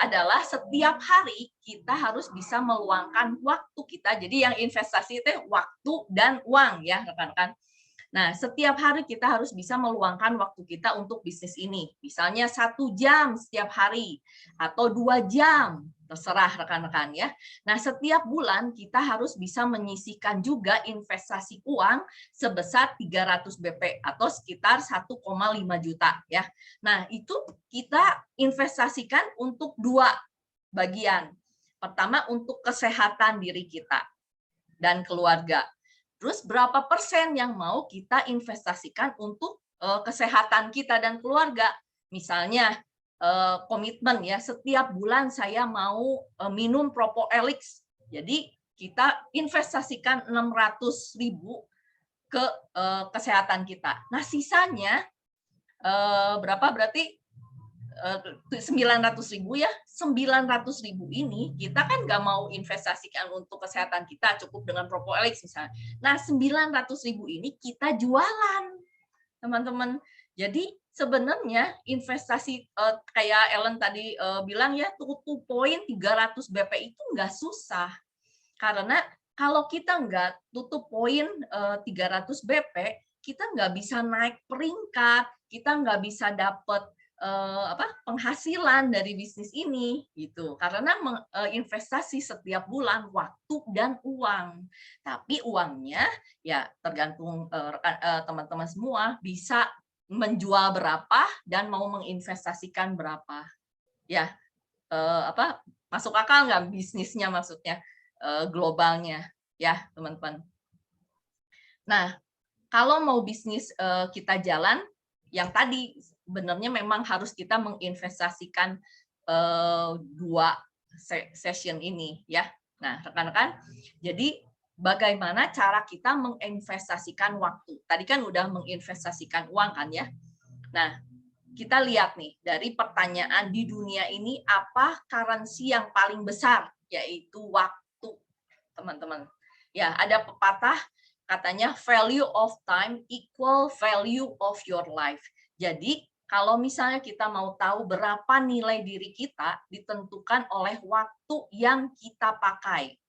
adalah setiap hari kita harus bisa meluangkan waktu kita. Jadi yang investasi itu waktu dan uang ya, rekan-rekan. Nah, setiap hari kita harus bisa meluangkan waktu kita untuk bisnis ini. Misalnya 1 jam setiap hari atau 2 jam, terserah rekan-rekan ya. Nah, setiap bulan kita harus bisa menyisihkan juga investasi uang sebesar 300 BP atau sekitar 1,5 juta ya. Nah, itu kita investasikan untuk 2 bagian. Pertama untuk kesehatan diri kita dan keluarga. Terus berapa persen yang mau kita investasikan untuk kesehatan kita dan keluarga? Misalnya komitmen ya, setiap bulan saya mau minum Propoelix. Jadi kita investasikan 600.000 ke kesehatan kita. Nah, sisanya berapa berarti 900.000 ya, 900.000 ini kita kan nggak mau investasikan untuk kesehatan kita, cukup dengan Propoelix misalnya. Nah, 900.000 ini kita jualan, teman-teman. Jadi sebenarnya investasi kayak Ellen tadi bilang ya, tutup poin 300 BP itu nggak susah. Karena kalau kita nggak tutup poin 300 BP, kita nggak bisa naik peringkat, kita nggak bisa dapat penghasilan dari bisnis ini gitu, karena investasi setiap bulan waktu dan uang. Tapi uangnya ya tergantung teman-teman semua bisa menjual berapa dan mau menginvestasikan berapa ya. Masuk akal nggak bisnisnya, maksudnya globalnya ya teman-teman. Nah, kalau mau bisnis kita jalan yang tadi sebenarnya memang harus kita menginvestasikan 2 session ini ya. Nah, rekan-rekan, jadi bagaimana cara kita menginvestasikan waktu? Tadi kan udah menginvestasikan uang kan ya. Nah, kita lihat nih dari pertanyaan di dunia ini apa currency yang paling besar, yaitu waktu, teman-teman. Ya, ada pepatah katanya value of time equal value of your life. Jadi kalau misalnya kita mau tahu berapa nilai diri kita ditentukan oleh waktu yang kita pakai.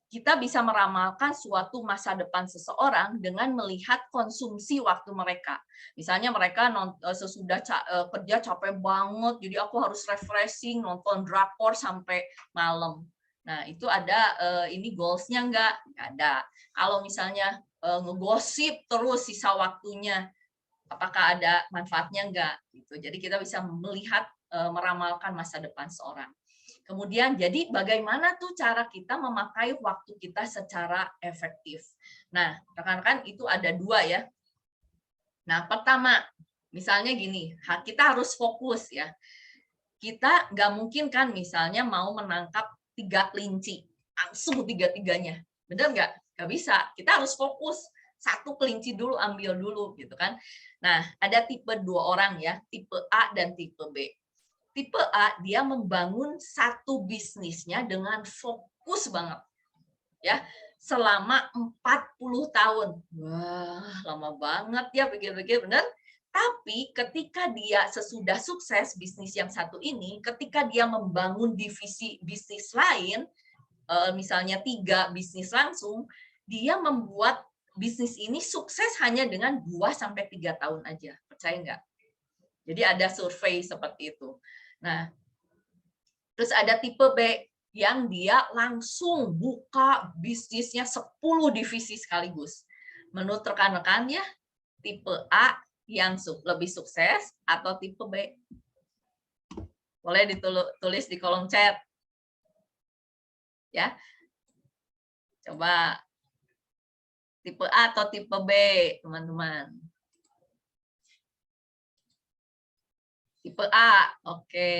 Kita bisa meramalkan suatu masa depan seseorang dengan melihat konsumsi waktu mereka. Misalnya mereka sesudah kerja capek banget, jadi aku harus refreshing, nonton drakor sampai malam. Nah, itu ada ini goals-nya nggak? Nggak ada. Kalau misalnya ngegosip terus sisa waktunya, apakah ada manfaatnya enggak gitu. Jadi kita bisa melihat meramalkan masa depan seorang. Kemudian jadi bagaimana tuh cara kita memakai waktu kita secara efektif. Nah, rekan-rekan itu ada 2 ya. Nah, pertama misalnya gini, kita harus fokus ya. Kita nggak mungkin kan misalnya mau menangkap 3 kelinci langsung 3-tiganya. Benar nggak? Nggak bisa. Kita harus fokus. 1 kelinci dulu, ambil dulu gitu kan. Nah, ada tipe 2 orang ya, tipe A dan tipe B. Tipe A dia membangun satu bisnisnya dengan fokus banget. Ya, selama 40 tahun. Wah, lama banget ya pikir-pikir, benar? Tapi ketika dia sesudah sukses bisnis yang satu ini, ketika dia membangun divisi bisnis lain, misalnya 3 bisnis langsung, dia membuat bisnis ini sukses hanya dengan 2-3 tahun aja. Percaya nggak? Jadi ada survei seperti itu. Nah, terus ada tipe B yang dia langsung buka bisnisnya 10 divisi sekaligus. Menurut rekan-rekan ya, tipe A yang lebih sukses atau tipe B? Boleh ditulis di kolom chat. Ya. Coba tipe A atau tipe B, teman-teman? Tipe A, oke.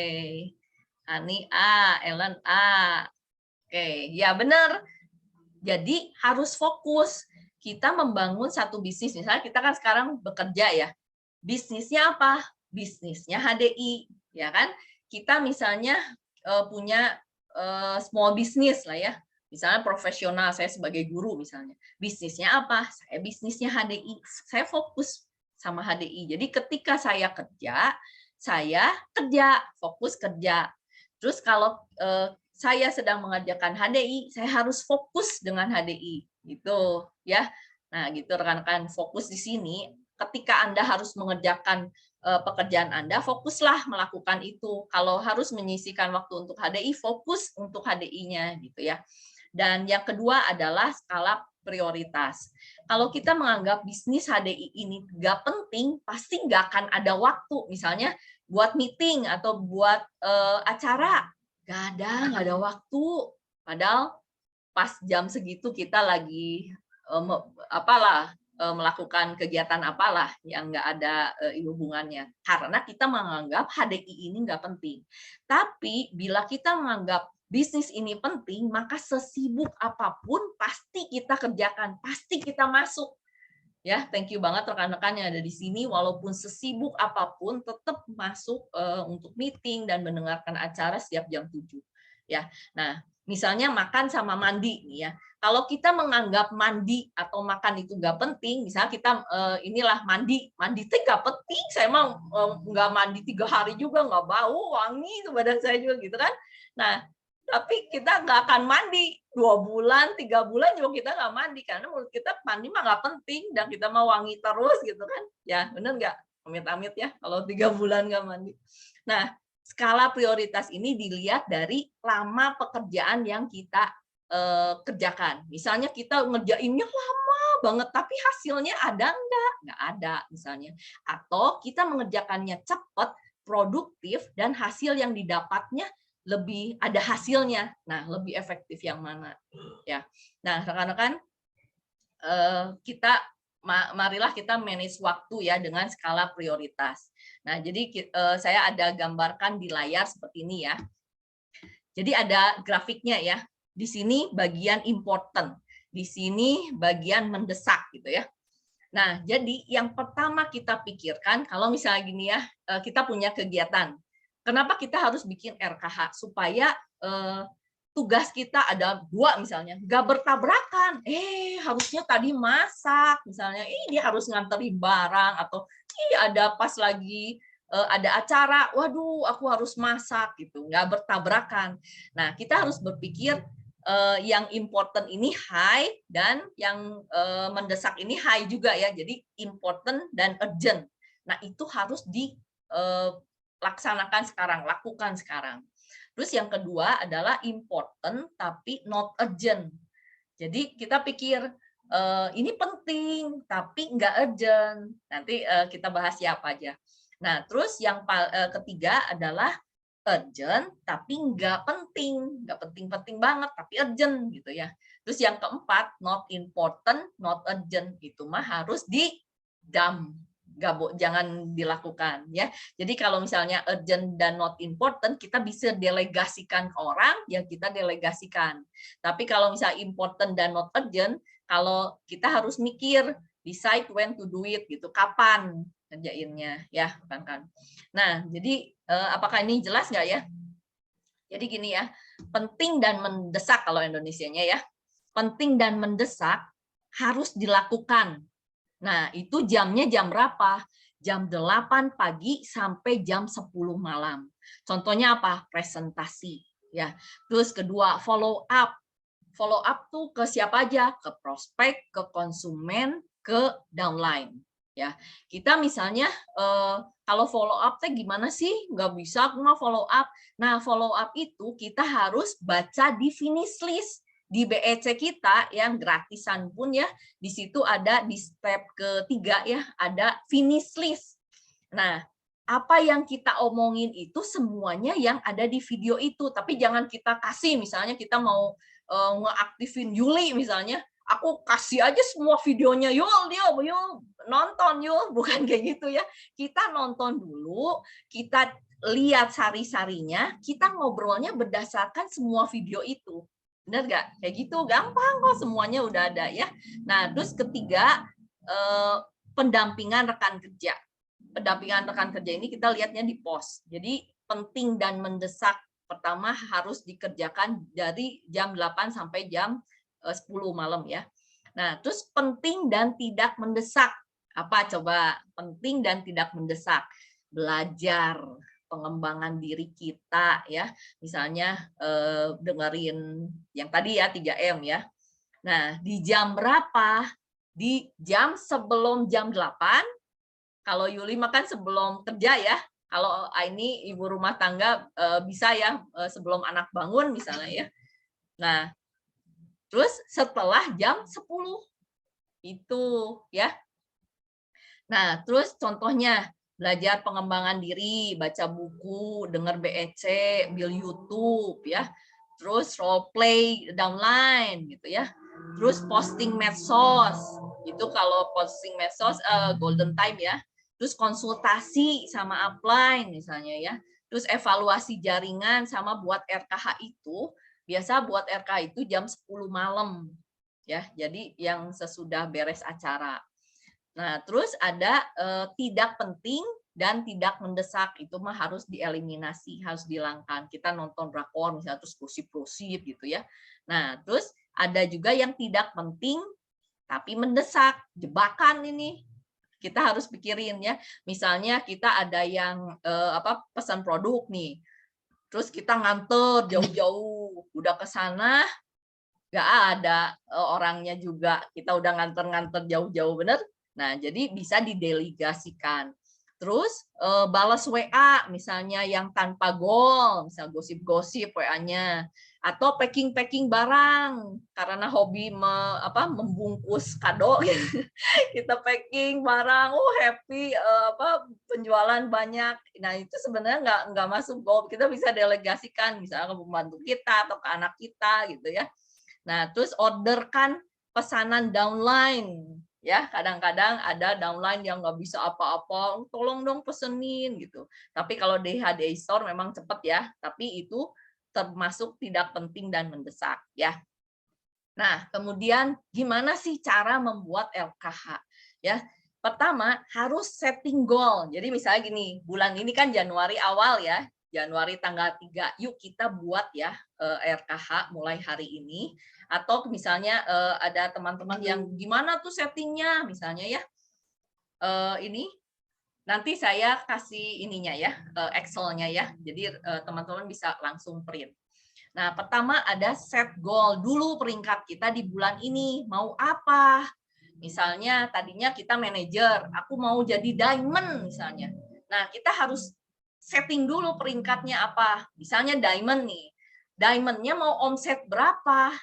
Ani A, Ellen A. Oke, ya benar. Jadi harus fokus. Kita membangun satu bisnis. Misalnya kita kan sekarang bekerja ya. Bisnisnya apa? Bisnisnya HDI, ya kan? Kita misalnya punya small business lah ya. Misalnya profesional, saya sebagai guru misalnya. Bisnisnya apa? Saya bisnisnya HDI. Saya fokus sama HDI. Jadi ketika saya kerja, fokus kerja. Terus kalau saya sedang mengerjakan HDI, saya harus fokus dengan HDI. Gitu ya. Nah, gitu rekan-rekan, fokus di sini. Ketika Anda harus mengerjakan pekerjaan Anda, fokuslah melakukan itu. Kalau harus menyisihkan waktu untuk HDI, fokus untuk HDI-nya gitu ya. Dan yang kedua adalah skala prioritas. Kalau kita menganggap bisnis HDI ini nggak penting, pasti nggak akan ada waktu. Misalnya buat meeting atau buat acara, nggak ada waktu. Padahal pas jam segitu kita lagi melakukan kegiatan apalah yang nggak ada hubungannya, karena kita menganggap HDI ini nggak penting. Tapi bila kita menganggap bisnis ini penting, maka sesibuk apapun pasti kita kerjakan, pasti kita masuk. Ya, thank you banget rekan-rekan yang ada di sini. Walaupun sesibuk apapun, tetap masuk untuk meeting dan mendengarkan acara setiap jam 7. Ya, nah misalnya makan sama mandi nih ya. Kalau kita menganggap mandi atau makan itu nggak penting, misalnya kita inilah mandi itu nggak penting. Saya mau nggak mandi 3 hari juga nggak bau, wangi itu badan saya juga gitu kan. Nah, tapi kita nggak akan mandi 2 bulan, 3 bulan juga kita nggak mandi karena menurut kita mandi mah nggak penting dan kita mau wangi terus gitu kan. Ya benar nggak? Amit-amit ya kalau 3 bulan nggak mandi. Nah, skala prioritas ini dilihat dari lama pekerjaan yang kita kerjakan. Misalnya kita ngerjainnya lama banget tapi hasilnya ada nggak ada misalnya. Atau kita mengerjakannya cepat, produktif dan hasil yang didapatnya lebih ada hasilnya. Nah, lebih efektif yang mana? Ya. Nah, rekan-rekan, marilah kita manage waktu ya dengan skala prioritas. Nah, jadi saya ada gambarkan di layar seperti ini ya. Jadi ada grafiknya ya. Di sini bagian important, di sini bagian mendesak gitu ya. Nah, jadi yang pertama kita pikirkan kalau misalnya gini ya, kita punya kegiatan. Kenapa kita harus bikin RKH? Supaya tugas kita ada 2 misalnya, nggak bertabrakan. Harusnya tadi masak misalnya, dia harus nganterin barang atau ada pas lagi ada acara, waduh aku harus masak gitu, nggak bertabrakan. Nah, kita harus berpikir yang important ini high dan yang mendesak ini high juga ya. Jadi important dan urgent. Nah, itu harus dilaksanakan sekarang, lakukan sekarang. Terus yang kedua adalah important tapi not urgent. Jadi kita pikir ini penting tapi nggak urgent. Nanti kita bahas siapa aja. Nah, terus yang ketiga adalah urgent tapi nggak penting banget tapi urgent gitu ya. Terus yang keempat not important not urgent, itu mah harus di-dump, jangan dilakukan ya. Jadi kalau misalnya urgent dan not important kita bisa delegasikan ke orang, ya kita delegasikan. Tapi kalau misalnya important dan not urgent, kalau kita harus mikir, decide when to do it gitu, kapan kerjainnya ya kan. Nah, jadi apakah ini jelas nggak ya? Jadi gini ya, penting dan mendesak kalau Indonesianya ya. Penting dan mendesak harus dilakukan. Nah, itu jamnya jam berapa? Jam 8 pagi sampai jam 10 malam. Contohnya apa? Presentasi ya. Terus kedua, follow up. Follow up tuh ke siapa aja? Ke prospek, ke konsumen, ke downline. Ya, kita misalnya kalau follow up teh gimana sih? Nggak bisa cuma follow up. Nah, follow up itu kita harus baca di finish list di BEC kita yang gratisan pun ya. Di situ ada di step ketiga ya, ada finish list. Nah, apa yang kita omongin itu semuanya yang ada di video itu, tapi jangan kita kasih misalnya kita mau ngeaktifin Yuli misalnya. Aku kasih aja semua videonya, yuk nonton yuk, bukan kayak gitu ya. Kita nonton dulu, kita lihat sari-sarinya, kita ngobrolnya berdasarkan semua video itu. Benar nggak? Kayak gitu, gampang kok, semuanya udah ada ya. Nah, terus ketiga, pendampingan rekan kerja. Pendampingan rekan kerja ini kita lihatnya di pos. Jadi penting dan mendesak pertama harus dikerjakan dari jam 8 sampai jam 10 malam ya. Nah, terus penting dan tidak mendesak. Apa coba penting dan tidak mendesak? Belajar, pengembangan diri kita ya. Misalnya dengerin yang tadi ya 3M ya. Nah, di jam berapa di jam sebelum jam 8. Kalau Yuli makan sebelum kerja ya. Kalau ini ibu rumah tangga bisa ya sebelum anak bangun misalnya ya. Nah, terus setelah jam 10 itu ya. Nah, terus contohnya belajar pengembangan diri, baca buku, dengar BEC, build YouTube ya. Terus role play downline gitu ya. Terus posting medsos. Itu kalau posting medsos golden time ya. Terus konsultasi sama upline misalnya ya. Terus evaluasi jaringan sama buat RKH itu, biasa buat RKH itu jam 10 malam ya. Jadi yang sesudah beres acara. Nah, terus ada tidak penting dan tidak mendesak, itu mah harus dieliminasi, harus dihilangkan. Kita nonton drakor misalnya terus gosip-gosip gitu ya. Nah, terus ada juga yang tidak penting tapi mendesak, jebakan ini. Kita harus pikirin ya. Misalnya kita ada yang pesan produk nih. Terus kita nganter jauh-jauh, udah ke sana nggak ada orangnya juga. Kita udah nganter-nganter jauh-jauh bener. Nah, jadi bisa didelegasikan. Terus balas WA misalnya yang tanpa goal, misal gosip-gosip WA-nya, atau packing-packing barang karena hobi membungkus kado. Kita packing barang, happy penjualan banyak. Nah, itu sebenarnya nggak masuk goal. Kita bisa delegasikan misalnya ke pembantu kita atau ke anak kita gitu ya. Nah, terus orderkan pesanan downline. Ya, kadang-kadang ada downline yang nggak bisa apa-apa, tolong dong pesenin gitu. Tapi kalau DHDI Store memang cepat ya, tapi itu termasuk tidak penting dan mendesak ya. Nah, kemudian gimana sih cara membuat LKH? Ya, pertama harus setting goal. Jadi misalnya gini, bulan ini kan Januari awal ya, Januari tanggal 3, yuk kita buat ya RKH mulai hari ini. Atau misalnya ada teman-teman yang gimana tuh settingnya, misalnya ya, ini nanti saya kasih ininya ya, Excel-nya ya, jadi teman-teman bisa langsung print. Nah, pertama ada set goal dulu peringkat kita di bulan ini, mau apa? Misalnya tadinya kita manajer, aku mau jadi diamond misalnya. Nah, kita harus setting dulu peringkatnya apa. Misalnya diamond nih, diamondnya mau omset berapa?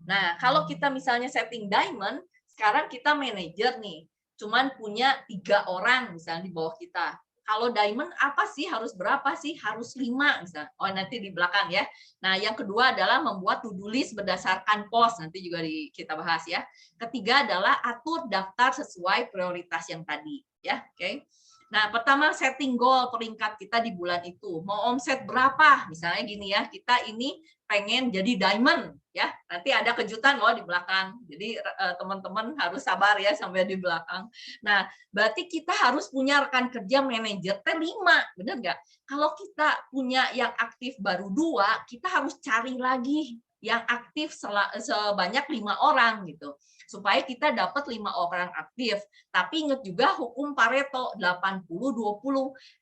Nah, kalau kita misalnya setting diamond, sekarang kita manajer nih, cuman punya 3 orang misalnya di bawah kita. Kalau diamond apa sih, harus berapa sih? Harus 5 misalnya. Oh, nanti di belakang ya. Nah, yang kedua adalah membuat to-do list berdasarkan pos, nanti juga kita bahas ya. Ketiga adalah atur daftar sesuai prioritas yang tadi ya. Oke. Nah, pertama setting goal peringkat kita di bulan itu. Mau omset berapa? Misalnya gini ya, kita ini pengen jadi diamond ya. Nanti ada kejutan loh di belakang. Jadi teman-teman harus sabar ya sampai di belakang. Nah, berarti kita harus punya rekan kerja manajer T5, benar nggak? Kalau kita punya yang aktif baru 2, kita harus cari lagi yang aktif sebanyak 5 orang gitu. Supaya kita dapat 5 orang aktif. Tapi ingat juga hukum Pareto 80-20.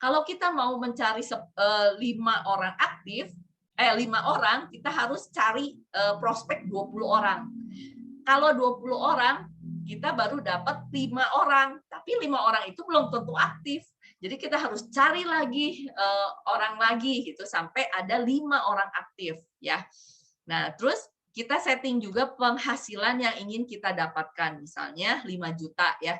Kalau kita mau mencari 5 orang aktif, 5 orang, kita harus cari prospek 20 orang. Kalau 20 orang, kita baru dapat 5 orang. Tapi 5 orang itu belum tentu aktif. Jadi kita harus cari lagi orang lagi gitu sampai ada 5 orang aktif ya. Nah, terus kita setting juga penghasilan yang ingin kita dapatkan, misalnya 5 juta ya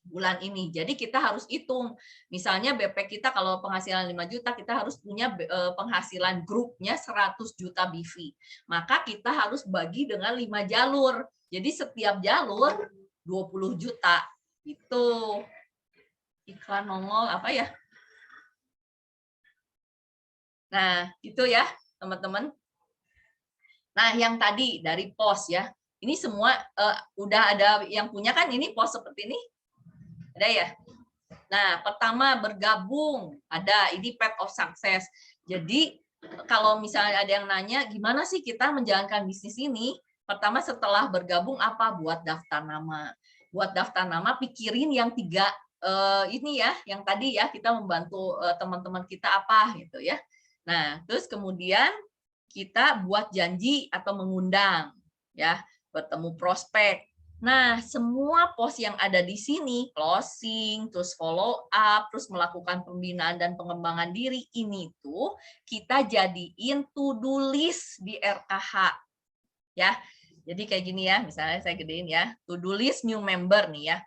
bulan ini. Jadi kita harus hitung, misalnya BP kita kalau penghasilan 5 juta, kita harus punya penghasilan grupnya 100 juta BV. Maka kita harus bagi dengan 5 jalur. Jadi setiap jalur 20 juta. Itu iklan nongol apa ya? Nah, itu ya, teman-teman. Nah, yang tadi dari pos ya, ini semua udah ada yang punya kan ini pos seperti ini? Ada ya? Nah, pertama bergabung, ada ini path of success. Jadi, kalau misalnya ada yang nanya, gimana sih kita menjalankan bisnis ini? Pertama setelah bergabung apa? Buat daftar nama. Buat daftar nama, pikirin yang 3 ini ya, yang tadi ya, kita membantu teman-teman kita apa gitu ya. Nah, terus kemudian kita buat janji atau mengundang ya, bertemu prospek. Nah, semua pos yang ada di sini, closing, terus follow up, terus melakukan pembinaan dan pengembangan diri, ini tuh kita jadiin to-do list di RKH. Ya, jadi kayak gini ya, misalnya saya gedein ya, to-do list new member nih ya.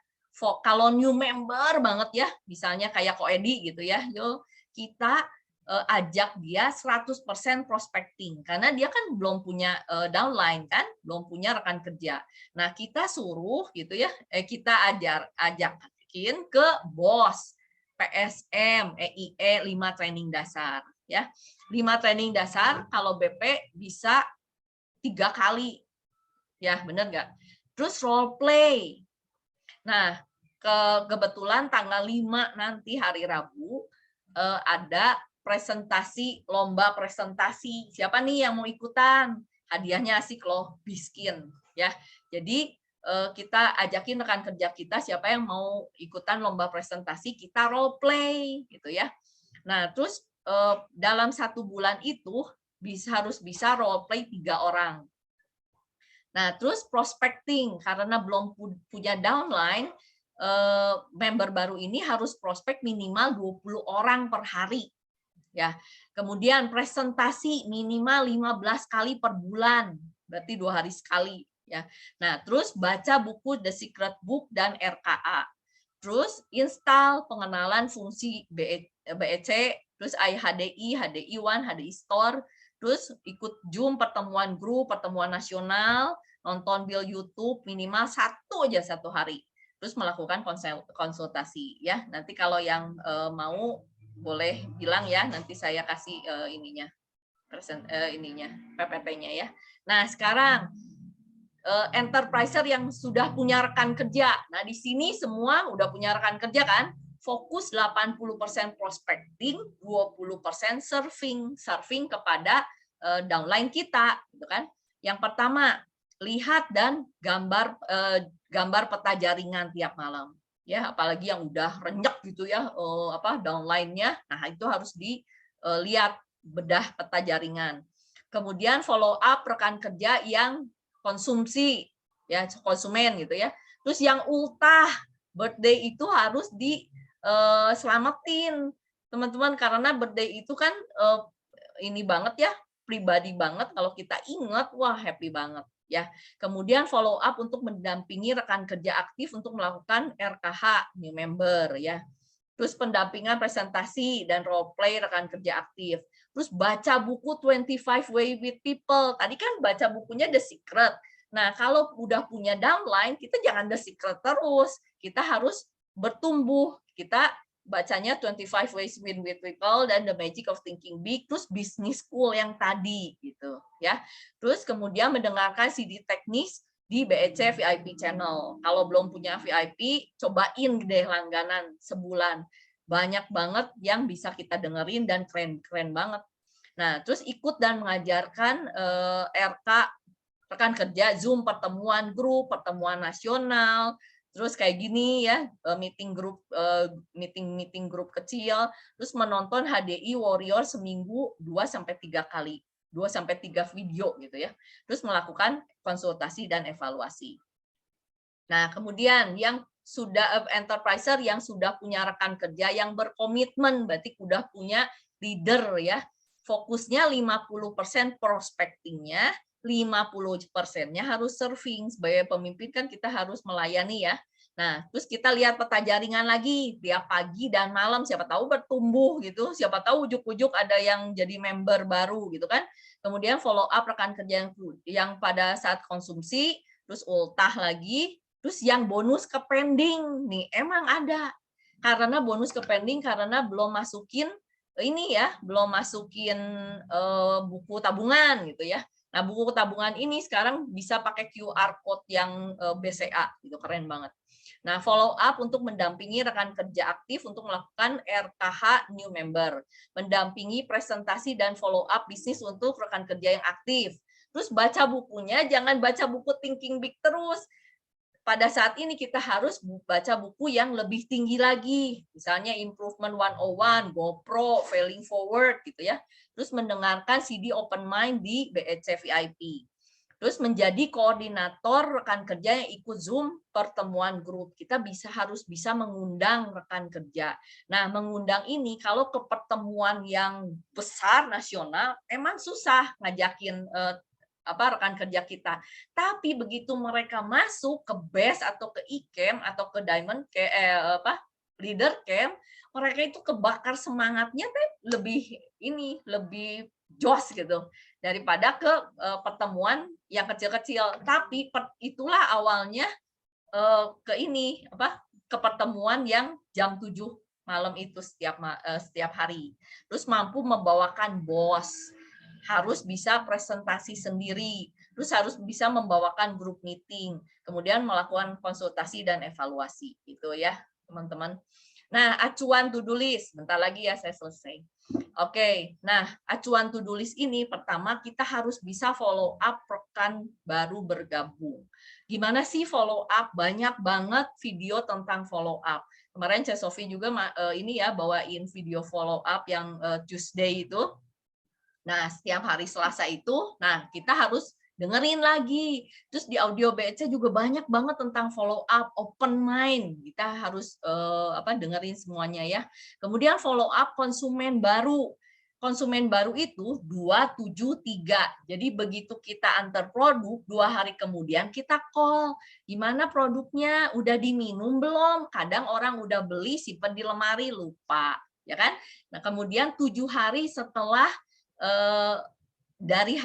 Kalau new member banget ya, misalnya kayak Ko Edi gitu ya, yuk kita ajak dia 100% prospecting karena dia kan belum punya downline kan, belum punya rekan kerja. Nah, kita suruh gitu ya, kita ajakin ke BOS, PSM, EIE 5 training dasar ya. 5 training dasar kalau BP bisa 3 kali. Ya, benar nggak? Terus role play. Nah, kebetulan tanggal 5 nanti hari Rabu ada presentasi, lomba presentasi. Siapa nih yang mau ikutan? Hadiahnya asik loh, biskin ya. Jadi kita ajakin rekan kerja kita siapa yang mau ikutan lomba presentasi, kita role play gitu ya. Nah, terus dalam 1 bulan itu harus bisa role play 3 orang. Nah, terus prospecting karena belum punya downline, member baru ini harus prospek minimal 20 orang per hari. Ya. Kemudian presentasi minimal 15 kali per bulan, berarti 2 hari sekali ya. Nah, terus baca buku The Secret Book dan RKA. Terus install pengenalan fungsi BEC, terus HDI, HDI One, HDI Store, terus ikut Zoom, pertemuan grup, pertemuan nasional, nonton Bill YouTube minimal 1 aja 1 hari. Terus melakukan konsultasi ya. Nanti kalau yang mau boleh bilang ya, nanti saya kasih PPT-nya ya. Nah, sekarang enterpriser yang sudah punya rekan kerja. Nah, di sini semua udah punya rekan kerja kan? Fokus 80% prospecting, 20% serving kepada downline kita, gitu kan? Yang pertama, lihat dan gambar peta jaringan tiap malam. Ya, apalagi yang udah renyek gitu ya, downline-nya. Nah, itu harus dilihat bedah peta jaringan. Kemudian follow up rekan kerja yang konsumsi ya, konsumen gitu ya. Terus yang ultah birthday itu harus diselamatin teman-teman, karena birthday itu kan ini banget ya, pribadi banget, kalau kita ingat wah happy banget ya. Kemudian follow up untuk mendampingi rekan kerja aktif untuk melakukan RKH new member ya. Terus pendampingan presentasi dan role play rekan kerja aktif. Terus baca buku 25 Way with People. Tadi kan baca bukunya The Secret. Nah, kalau udah punya downline, kita jangan The Secret terus. Kita harus bertumbuh. Kita bacanya 25 Ways with People dan The Magic of Thinking Big, terus Business School yang tadi gitu ya. Terus kemudian mendengarkan CD teknis di BEC VIP channel. Kalau belum punya VIP, cobain deh langganan sebulan. Banyak banget yang bisa kita dengerin dan keren-keren banget. Nah, terus ikut dan mengajarkan RK rekan kerja, Zoom, pertemuan grup, pertemuan nasional, terus kayak gini ya, meeting grup kecil, terus menonton HDI Warrior seminggu 2-3 kali. 2-3 video gitu ya. Terus melakukan konsultasi dan evaluasi. Nah, kemudian yang sudah enterpriser yang sudah punya rekan kerja yang berkomitmen, berarti sudah punya leader ya. Fokusnya 50% prospectingnya, 50%-nya harus serving. Sebagai pemimpin kan kita harus melayani ya. Nah, terus kita lihat peta jaringan lagi, tiap pagi dan malam, siapa tahu bertumbuh gitu, siapa tahu ujuk-ujuk ada yang jadi member baru gitu kan. Kemudian follow up rekan kerja yang pada saat konsumsi, terus ultah lagi, terus yang bonus ke pending nih emang ada. Karena bonus ke pending karena belum masukin ini ya, belum masukin buku tabungan gitu ya. Nah, buku tabungan ini sekarang bisa pakai QR code yang BCA, gitu keren banget. Nah, follow up untuk mendampingi rekan kerja aktif untuk melakukan RKH new member, mendampingi presentasi dan follow up bisnis untuk rekan kerja yang aktif. Terus baca bukunya, jangan baca buku Thinking Big terus. Pada saat ini kita harus baca buku yang lebih tinggi lagi, misalnya Improvement 101, GoPro, Failing Forward gitu ya. Terus mendengarkan CD Open Mind di BEC VIP. Terus menjadi koordinator rekan kerja yang ikut Zoom pertemuan grup. Kita harus bisa mengundang rekan kerja. Nah, mengundang ini kalau ke pertemuan yang besar nasional emang susah ngajakin rekan kerja kita. Tapi begitu mereka masuk ke BES atau ke ICAM atau ke Diamond Leader Camp, mereka itu kebakar semangatnya lebih jos gitu daripada ke pertemuan yang kecil-kecil. Tapi itulah awalnya ke pertemuan yang jam 7 malam itu setiap hari. Terus mampu membawakan bos, harus bisa presentasi sendiri, terus harus bisa membawakan grup meeting, kemudian melakukan konsultasi dan evaluasi, gitu ya teman-teman. Nah, acuan to-do list, bentar lagi ya saya selesai. Oke, nah acuan to-do list ini pertama kita harus bisa follow up rekan baru bergabung. Gimana sih follow up? Banyak banget video tentang follow up. Kemarin Cek Sofi juga bawain video follow up yang Tuesday itu. Nah, setiap hari Selasa itu, kita harus dengerin lagi. Terus di audio BC juga banyak banget tentang follow up, open mind. Kita harus dengerin semuanya ya. Kemudian follow up konsumen baru. Konsumen baru itu 273. Jadi begitu kita antar produk, 2 hari kemudian kita call. Gimana produknya? Udah diminum belum? Kadang orang udah beli, simpen di lemari, lupa. Ya kan? Nah, kemudian 7 hari setelah dari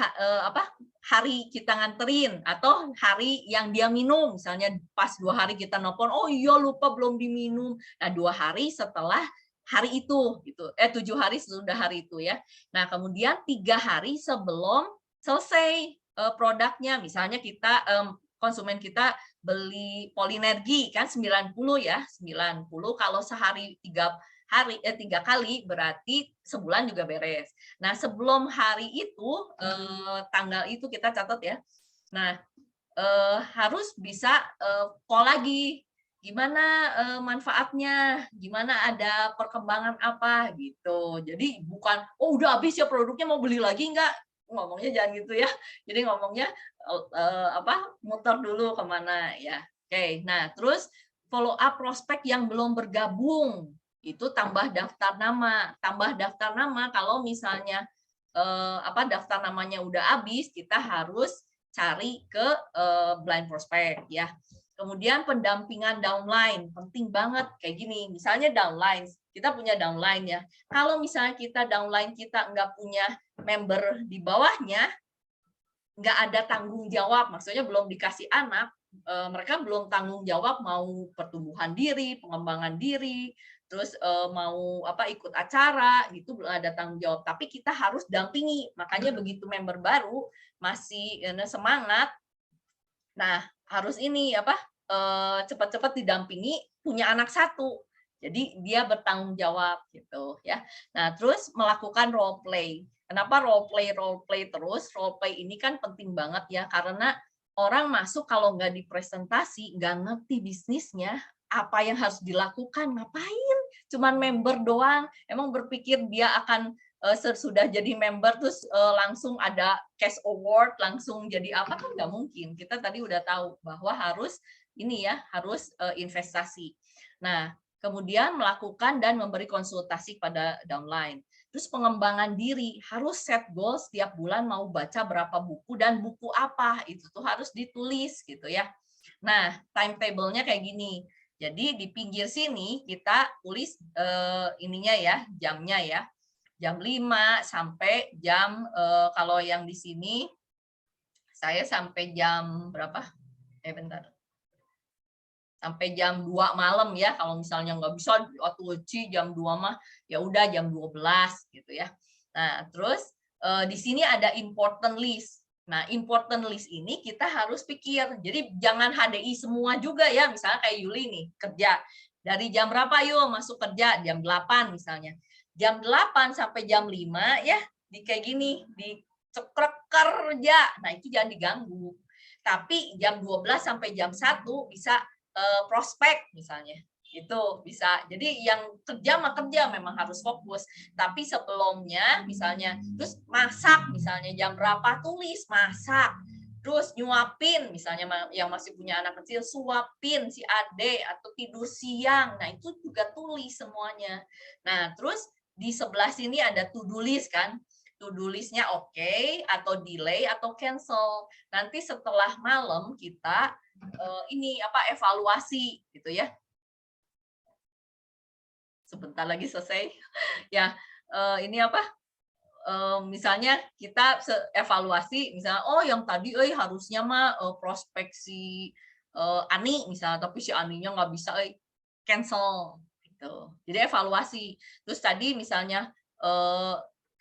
hari kita nganterin atau hari yang dia minum, misalnya pas 2 hari kita nelpon, oh iya lupa belum diminum. Nah 2 hari setelah hari itu, gitu. 7 hari sesudah hari itu ya. Nah kemudian 3 hari sebelum selesai produknya, misalnya kita konsumen kita beli Polinergi kan 90 ya, 90 kalau sehari 3 kali berarti sebulan juga beres. Nah, sebelum hari itu tanggal itu kita catat ya. Nah, harus bisa call lagi. Gimana manfaatnya? Gimana ada perkembangan apa gitu. Jadi bukan udah habis ya produknya mau beli lagi enggak? Ngomongnya jangan gitu ya. Jadi ngomongnya muter dulu kemana ya. Oke. Nah, terus follow up prospek yang belum bergabung. Itu tambah daftar nama kalau misalnya daftar namanya udah habis, kita harus cari ke blind prospect ya. Kemudian pendampingan downline penting banget kayak gini, misalnya downline, kita punya downline ya, kalau misalnya kita downline kita nggak punya member di bawahnya, nggak ada tanggung jawab, maksudnya belum dikasih anak, mereka belum tanggung jawab mau pertumbuhan diri, pengembangan diri, terus mau ikut acara gitu, belum ada tanggung jawab. Tapi kita harus dampingi. Makanya begitu member baru masih semangat, nah harus cepat-cepat didampingi, punya anak 1. Jadi dia bertanggung jawab gitu ya. Nah, terus melakukan role play. Kenapa role play terus? Role play ini kan penting banget ya, karena orang masuk kalau nggak dipresentasi, nggak ngerti bisnisnya, apa yang harus dilakukan, ngapain? Cuman member doang, emang berpikir dia akan sudah jadi member terus langsung ada cash award, langsung jadi apa, kan nggak mungkin. Kita tadi udah tahu bahwa harus investasi. Nah, kemudian melakukan dan memberi konsultasi pada downline. Terus pengembangan diri, harus set goal setiap bulan mau baca berapa buku dan buku apa, itu tuh harus ditulis gitu ya. Nah, timetable-nya kayak gini. Jadi di pinggir sini kita tulis ininya ya, jamnya ya. Jam 5 sampai jam kalau yang di sini saya sampai jam berapa? Bentar. Sampai jam 2 malam ya, kalau misalnya nggak bisa waktu uji jam 2 mah ya udah jam 12 gitu ya. Nah, terus di sini ada important list. Nah, important list ini kita harus pikir. Jadi jangan HDI semua juga ya, misalnya kayak Yuli nih, kerja. Dari jam berapa yuk masuk kerja? Jam 8 misalnya. Jam 8 sampai jam 5 ya, kayak gini, dicekrek kerja. Nah, itu jangan diganggu. Tapi jam 12 sampai jam 1 bisa prospek misalnya, itu bisa. Jadi yang kerja mah kerja, memang harus fokus, tapi sebelumnya misalnya terus masak, misalnya jam berapa tulis masak, Terus nyuapin, misalnya yang masih punya anak kecil, suapin si adik atau tidur siang. Nah, itu juga tulis semuanya. Nah, terus di sebelah sini ada to-do list kan. To-do list-nya oke, atau delay, atau cancel. Nanti setelah malam kita evaluasi gitu ya. Sebentar lagi selesai. Ya, ini misalnya kita evaluasi, misalnya yang tadi harusnya mah prospek si Ani misalnya, tapi si Aninya nggak bisa, cancel gitu. Jadi evaluasi. Terus tadi misalnya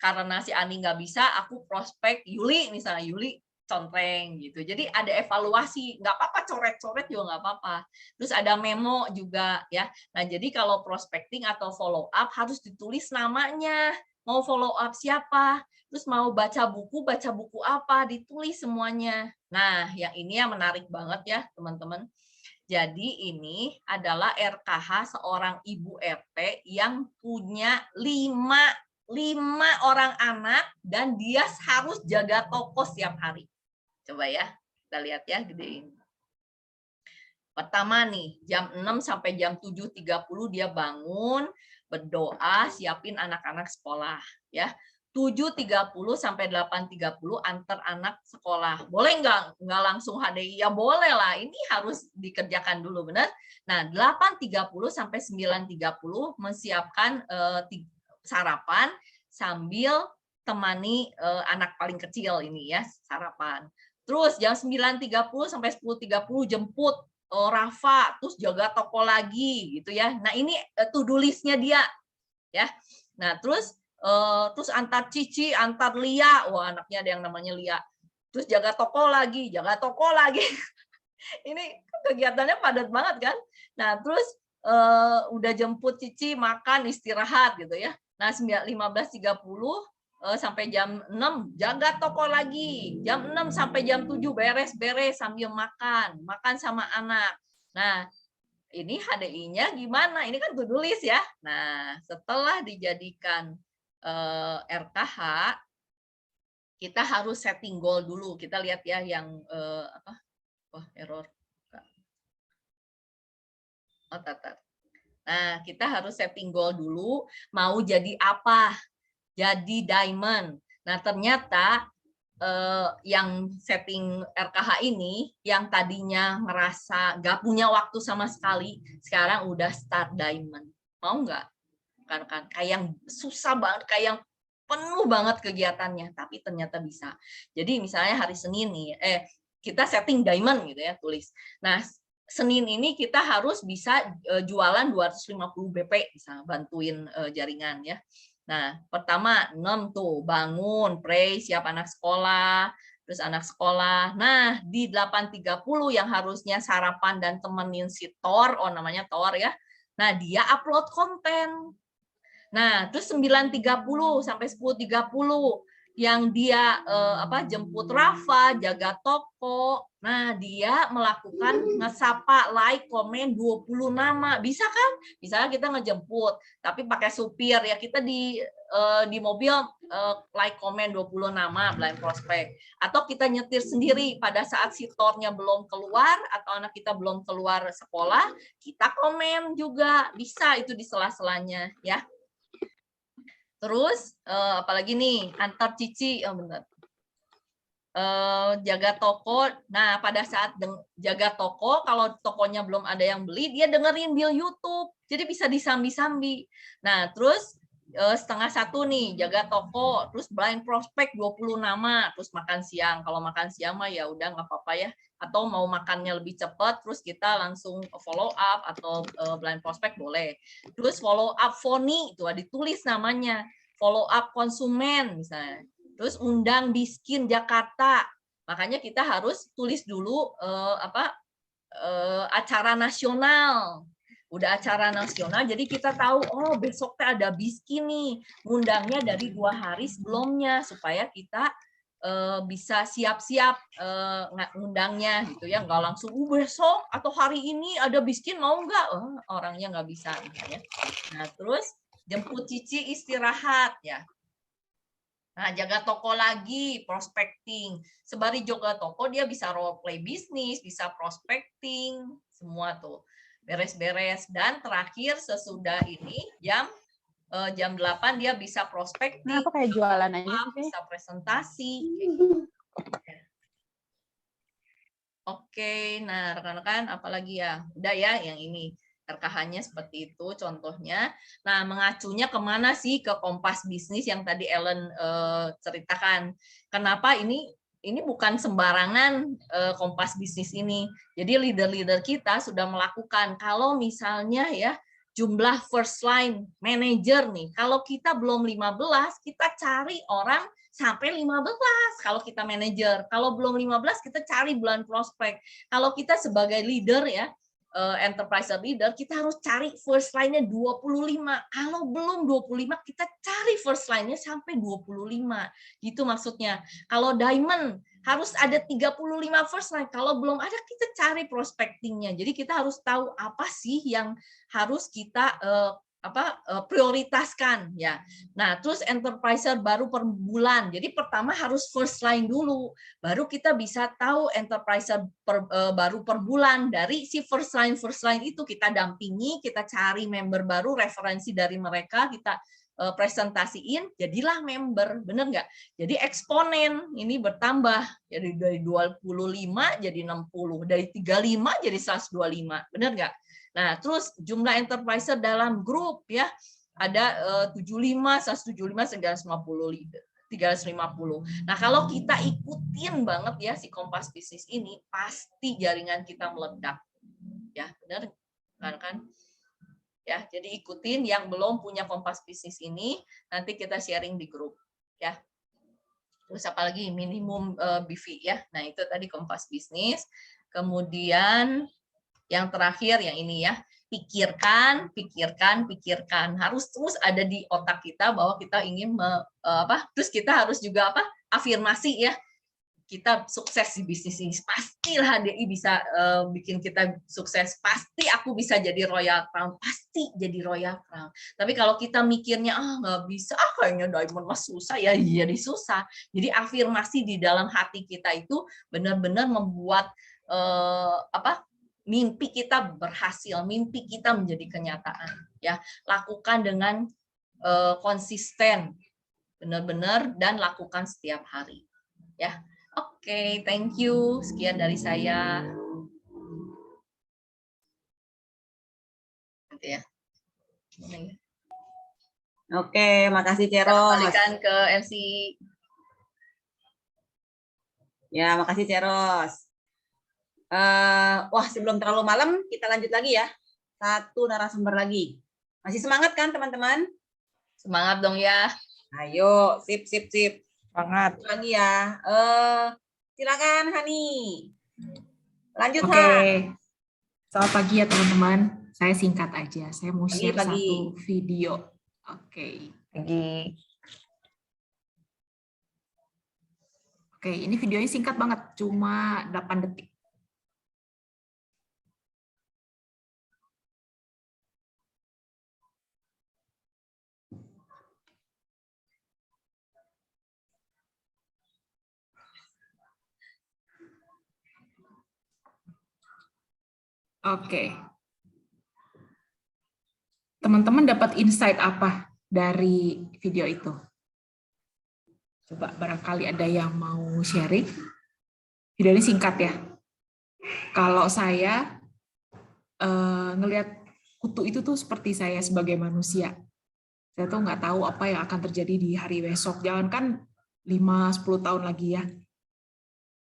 karena si Ani nggak bisa, aku prospek Yuli misalnya, Yuli contreng gitu. Jadi ada evaluasi, nggak apa-apa coret-coret juga nggak apa-apa. Terus ada memo juga ya. Nah, jadi kalau prospecting atau follow up harus ditulis namanya. Mau follow up siapa, terus mau baca buku apa, ditulis semuanya. Nah, yang ini yang menarik banget ya, teman-teman. Jadi ini adalah RKH seorang ibu RT yang punya 5 orang anak dan dia harus jaga toko setiap hari. Coba ya, kita lihat ya, gedein. Pertama nih, jam 6 sampai jam 7.30 dia bangun, berdoa, siapin anak-anak sekolah ya. 7.30 sampai 8.30 antar anak sekolah. Boleh nggak langsung HDI? Ya boleh lah, ini harus dikerjakan dulu, benar? Nah, 8.30 sampai 9.30 menyiapkan sarapan sambil temani anak paling kecil ini ya, sarapan. Terus jam 9.30 sampai 10.30 jemput Rafa, terus jaga toko lagi gitu ya. Nah, ini to-do list-nya dia ya. Nah, terus antar Cici, antar Lia, wah anaknya ada yang namanya Lia. Terus jaga toko lagi. Ini kegiatannya padat banget kan. Nah, terus udah jemput Cici makan istirahat gitu ya. Nah, 15.30 sampai jam 6 jaga toko lagi. Jam 6 sampai jam 7 beres-beres sambil makan sama anak. Nah, ini HDI-nya gimana? Ini kan to-do list ya. Nah, setelah dijadikan RKH, kita harus setting goal dulu. Kita lihat ya yang error. Nah, kita harus setting goal dulu. Mau jadi apa? Jadi diamond. Nah, ternyata yang setting RKH ini, yang tadinya ngerasa gak punya waktu sama sekali, sekarang udah start diamond. Mau nggak? Kan kayak yang susah banget, kayak yang penuh banget kegiatannya, tapi ternyata bisa. Jadi misalnya hari Senin nih, kita setting diamond gitu ya, tulis. Nah, Senin ini kita harus bisa jualan 250 BP, bisa bantuin jaringan ya. Nah, pertama 6 tuh, bangun, pray, siap anak sekolah, terus anak sekolah. Nah, di 8.30 yang harusnya sarapan dan temenin si Thor, namanya Thor ya. Nah, dia upload konten. Nah, terus 9.30 sampai 10.30 yang dia jemput Rafa, jaga toko. Nah, dia melakukan ngesapa, like, komen 20 nama. Bisa kan? Misalnya kita ngejemput, tapi pakai supir ya, kita di mobil like, komen 20 nama blind prospect. Atau kita nyetir sendiri pada saat si tornya belum keluar atau anak kita belum keluar sekolah, kita komen juga. Bisa itu di sela-selanya ya. Terus apalagi nih, antar Cici, benar. Jaga toko. Nah, pada saat jaga toko, kalau tokonya belum ada yang beli, dia dengerin Bill YouTube. Jadi bisa disambi-sambi. Nah, terus 12:30 nih, jaga toko. Terus blind prospect 20 nama. Terus makan siang. Kalau makan siang mah ya udah nggak apa-apa ya. Atau mau makannya lebih cepat, terus kita langsung follow up atau blind prospect boleh. Terus follow up phony, itu ditulis namanya. Follow up konsumen misalnya. Terus undang Diskin Jakarta. Makanya kita harus tulis dulu acara nasional. Udah acara nasional, jadi kita tahu, besoknya ada Biskin nih. Undangnya dari 2 hari sebelumnya, supaya kita bisa siap-siap ngundangnya gitu ya, nggak langsung besok atau hari ini ada Biskin mau nggak, orangnya nggak bisa gitu ya. Nah, terus jemput Cici istirahat ya. Nah, jaga toko lagi, prospecting. Sebari jaga toko, dia bisa role play bisnis, bisa prospecting, semua tuh beres-beres. Dan terakhir sesudah ini jam 8 dia bisa prospecting, Kenapa kayak jualan aja sih? bisa presentasi. Oke, nah rekan-rekan apalagi ya? Udah ya yang ini. RKH-nya seperti itu contohnya. Nah, mengacunya kemana sih? Ke Kompas Bisnis yang tadi Ellen ceritakan. Kenapa ini bukan sembarangan Kompas Bisnis ini. Jadi leader-leader kita sudah melakukan. Kalau misalnya ya jumlah first line manager nih, kalau kita belum 15, kita cari orang sampai 15 kalau kita manajer. Kalau belum 15 kita cari bulan prospek. Kalau kita sebagai leader ya, enterprise leader, kita harus cari first line-nya 25. Kalau belum 25 kita cari first line-nya sampai 25. Gitu maksudnya. Kalau diamond harus ada 35 first line. Kalau belum ada kita cari prospecting-nya. Jadi kita harus tahu apa sih yang harus kita prioritaskan ya. Nah, terus enterpriser baru per bulan. Jadi pertama harus first line dulu, baru kita bisa tahu enterpriser baru per bulan. Dari si first line itu kita dampingi, kita cari member baru, referensi dari mereka, kita presentasiin, jadilah member, bener nggak? Jadi eksponen ini bertambah, jadi dari 25 jadi 60, dari 35 jadi 125, bener nggak? Nah, terus jumlah enterpriser dalam grup ya, ada 75, 175, 350 leader. 350. Nah, kalau kita ikutin banget ya si Kompas Bisnis ini, pasti jaringan kita meledak. Ya, benar kan? Ya, jadi ikutin yang belum punya Kompas Bisnis ini, nanti kita sharing di grup ya. Terus apalagi minimum BV ya. Nah, itu tadi Kompas Bisnis. Kemudian yang terakhir yang ini ya, pikirkan. Harus terus ada di otak kita bahwa kita ingin terus kita harus juga afirmasi ya. Kita sukses di bisnis ini. Pastilah HDI bisa bikin kita sukses. Pasti aku bisa jadi Royal Crown. Pasti jadi Royal Crown. Tapi kalau kita mikirnya nggak bisa, kayaknya diamond mah susah ya, jadi susah. Jadi afirmasi di dalam hati kita itu benar-benar membuat mimpi kita berhasil, mimpi kita menjadi kenyataan. Ya, lakukan dengan konsisten, benar-benar, dan lakukan setiap hari. Ya, oke, thank you. Sekian dari saya. Oke ya. Oke, makasih Ceros. Kembalikan ke MC. Ya, makasih Ceros. Wah, sebelum terlalu malam, kita lanjut lagi ya. Satu narasumber lagi. Masih semangat kan, teman-teman? Semangat dong ya. Ayo, sip. Semangat. Lagi ya. Silakan, Hani. Lanjut, Oke. Han. Selamat pagi ya, teman-teman. Saya singkat aja. Saya mau share Pagi. satu video. Oke. Oke, ini videonya singkat banget. Cuma 8 detik. Oke. Teman-teman dapat insight apa dari video itu? Coba barangkali ada yang mau sharing. Video ini singkat ya. Kalau saya ngelihat kutu itu tuh seperti saya sebagai manusia. Saya tuh nggak tahu apa yang akan terjadi di hari besok. Jangankan 5-10 tahun lagi ya.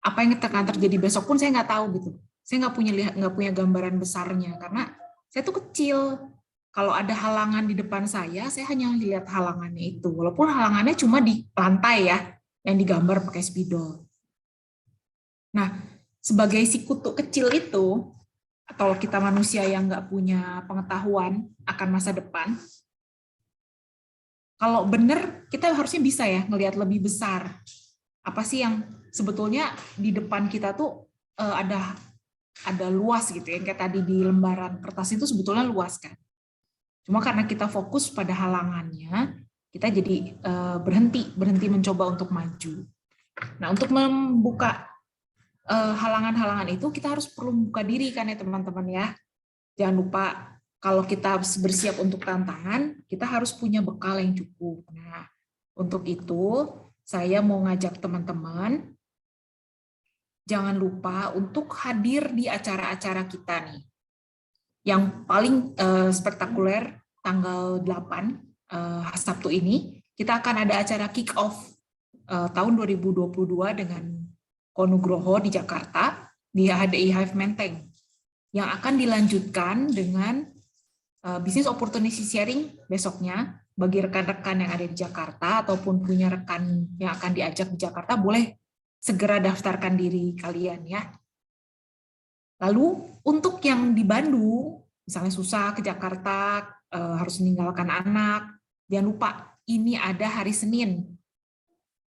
Apa yang akan terjadi besok pun saya nggak tahu gitu. Saya nggak punya gambaran besarnya karena saya tuh kecil. Kalau ada halangan di depan saya hanya lihat halangannya itu. Walaupun halangannya cuma di lantai ya, yang digambar pakai spidol. Nah, sebagai si kutu kecil itu, atau kita manusia yang nggak punya pengetahuan akan masa depan, kalau benar kita harusnya bisa ya ngelihat lebih besar. Apa sih yang sebetulnya di depan kita tuh ada luas gitu ya, kayak tadi di lembaran kertas itu sebetulnya luas kan. Cuma karena kita fokus pada halangannya, kita jadi berhenti mencoba untuk maju. Nah, untuk membuka halangan-halangan itu kita harus perlu membuka diri kan ya teman-teman ya. Jangan lupa kalau kita bersiap untuk tantangan, kita harus punya bekal yang cukup. Nah, untuk itu saya mau ngajak teman-teman jangan lupa untuk hadir di acara-acara kita nih. Yang paling spektakuler tanggal 8 Sabtu ini, kita akan ada acara kick off tahun 2022 dengan Konugroho di Jakarta di HDI Hive Menteng, yang akan dilanjutkan dengan Business Opportunity Sharing besoknya. Bagi rekan-rekan yang ada di Jakarta ataupun punya rekan yang akan diajak di Jakarta, boleh segera daftarkan diri kalian ya. Lalu untuk yang di Bandung, misalnya susah ke Jakarta, harus meninggalkan anak, jangan lupa ini ada hari Senin,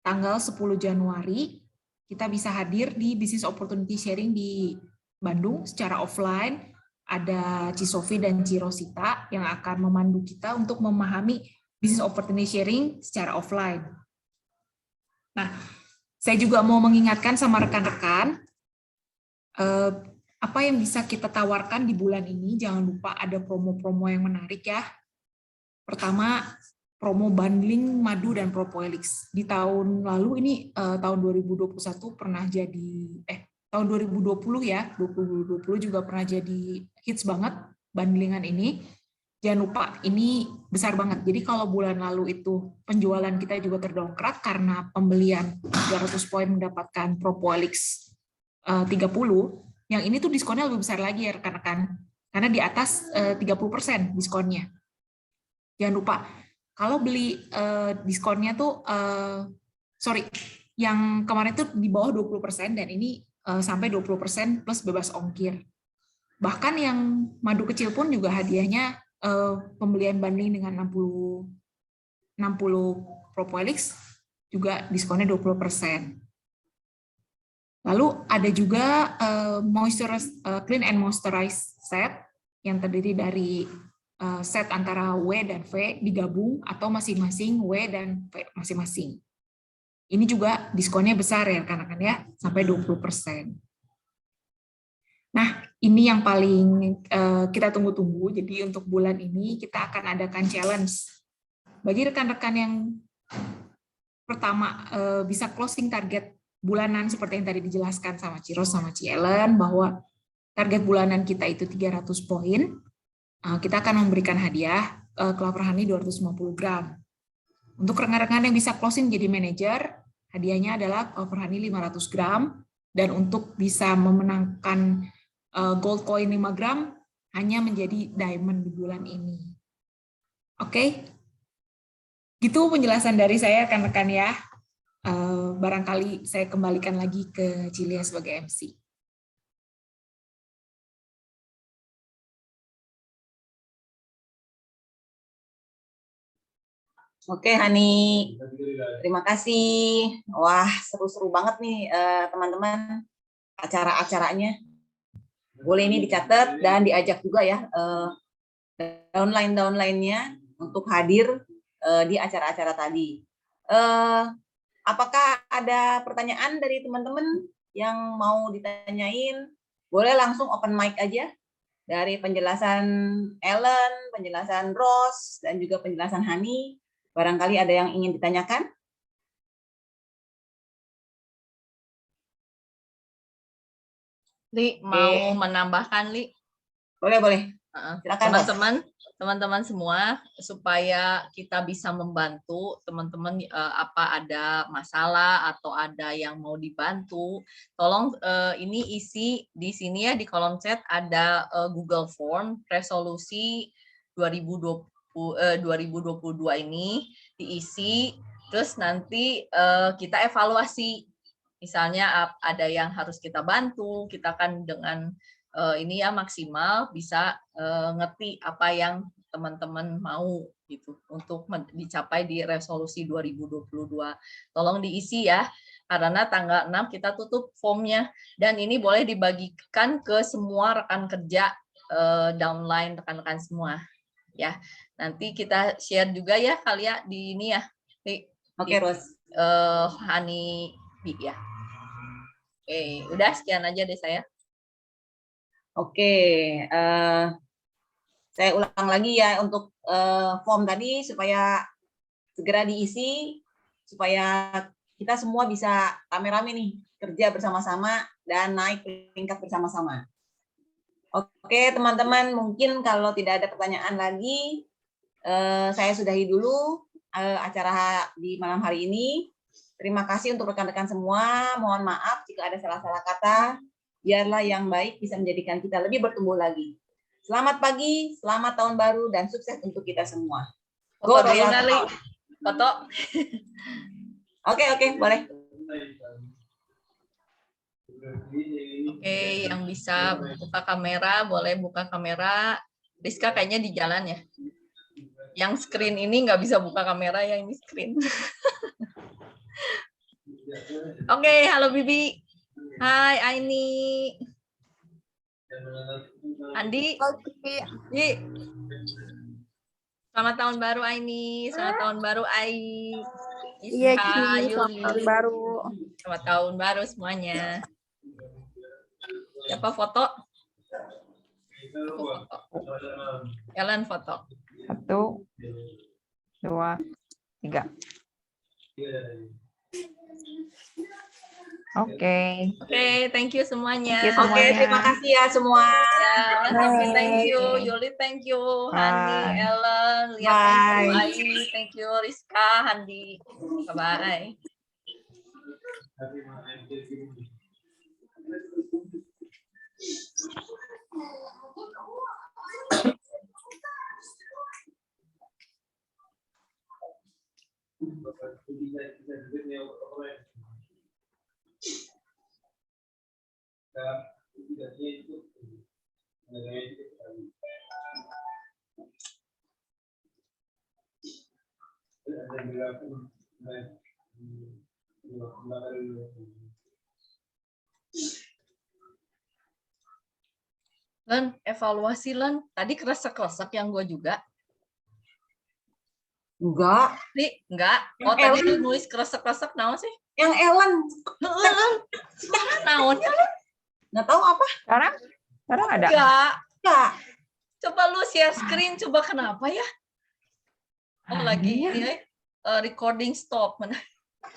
tanggal 10 Januari, kita bisa hadir di Business Opportunity Sharing di Bandung secara offline. Ada Ci Sofi dan Ci Rosita yang akan memandu kita untuk memahami Business Opportunity Sharing secara offline. Nah, saya juga mau mengingatkan sama rekan-rekan, apa yang bisa kita tawarkan di bulan ini, jangan lupa ada promo-promo yang menarik ya. Pertama, promo bundling madu dan propolis. Di tahun lalu ini, tahun 2021 pernah jadi, tahun 2020 ya, 2020 juga pernah jadi hits banget bundlingan ini. Jangan lupa, ini besar banget. Jadi kalau bulan lalu itu penjualan kita juga terdongkrak karena pembelian 300 poin mendapatkan propolis 30, yang ini tuh diskonnya lebih besar lagi ya rekan-rekan. Karena di atas 30% diskonnya. Jangan lupa, kalau beli diskonnya tuh, yang kemarin tuh di bawah 20% dan ini sampai 20% plus bebas ongkir. Bahkan yang madu kecil pun juga hadiahnya pembelian bundling dengan 60 propolis juga diskonnya 20%. Lalu ada juga Clean and Moisturize set yang terdiri dari set antara W dan V digabung atau masing-masing W dan V masing-masing. Ini juga diskonnya besar ya rekan-rekan ya, sampai 20%. Nah, ini yang paling kita tunggu-tunggu. Jadi untuk bulan ini kita akan adakan challenge. Bagi rekan-rekan yang pertama bisa closing target bulanan seperti yang tadi dijelaskan sama Ci Ros sama Ci Ellen, bahwa target bulanan kita itu 300 poin, kita akan memberikan hadiah kelapa honey 250 gram. Untuk rekan-rekan yang bisa closing jadi manajer, hadiahnya adalah kelapa honey 500 gram, dan untuk bisa memenangkan gold coin 5 gram, hanya menjadi diamond di bulan ini. Oke? Gitu penjelasan dari saya, rekan-rekan ya. Barangkali saya kembalikan lagi ke Cilia sebagai MC. Oke, Hani. Terima kasih. Wah, seru-seru banget nih teman-teman acara-acaranya. Boleh ini dicatat dan diajak juga ya downline-nya untuk hadir di acara-acara tadi. Apakah ada pertanyaan dari teman-teman yang mau ditanyain? Boleh langsung open mic aja. Dari penjelasan Ellen, penjelasan Rose, dan juga penjelasan Hani. Barangkali ada yang ingin ditanyakan? Li, mau menambahkan, Li? Boleh. Silakan, teman-teman semua, supaya kita bisa membantu teman-teman apa ada masalah atau ada yang mau dibantu, tolong ini isi di sini ya, di kolom chat ada Google Form resolusi 2022 ini diisi, terus nanti kita evaluasi. Misalnya ada yang harus kita bantu, kita kan dengan ini ya maksimal bisa ngerti apa yang teman-teman mau gitu untuk dicapai di resolusi 2022. Tolong diisi ya, karena tanggal 6 kita tutup formnya, dan ini boleh dibagikan ke semua rekan kerja downline, rekan-rekan semua. Ya, nanti kita share juga ya kali ya di ini ya. Oke, Ros. Hani Bi ya. Oke, udah sekian aja deh saya. Oke, saya ulang lagi ya untuk form tadi supaya segera diisi, supaya kita semua bisa rame-rame nih kerja bersama-sama dan naik peringkat bersama-sama. Oke, teman-teman, mungkin kalau tidak ada pertanyaan lagi, saya sudahi dulu acara di malam hari ini. Terima kasih untuk rekan-rekan semua. Mohon maaf jika ada salah-salah kata. Biarlah yang baik bisa menjadikan kita lebih bertumbuh lagi. Selamat pagi, selamat tahun baru, dan sukses untuk kita semua. Foto dulu kali. Foto. Oke, boleh. Oke, yang bisa buka kamera, boleh buka kamera. Rizka kayaknya di jalan ya. Yang screen ini nggak bisa buka kamera ya, ini screen. Oke, halo Bibi. Hai Aini. Andi. Ji. Selamat tahun baru Aini. Selamat tahun baru Ai. Iya, Iska, Ci. Yuli. Selamat tahun baru. Selamat tahun baru semuanya. Siapa foto? Aku foto. Ellen foto. 1, 2, 3. Oke. Oke, thank you semuanya. Thank you semuanya. Oke, terima kasih ya semua. Ya, thank you. Yuli, thank you. Hani, Bye. Ellen, Lia, thank you. Ai, thank you. Rizka, Handi. Bye-bye. Len, evaluasi Len. Tadi kresek-kresek yang gue juga. Enggak. Nih, enggak. Oh, tadi lu nulis kresek-kresek naon sih? Yang Ellen. Len. Naonnya Len? Nggak tahu apa. Sekarang ada. Enggak. Coba lu share screen, coba kenapa ya? Oh, lagi ini recording stop.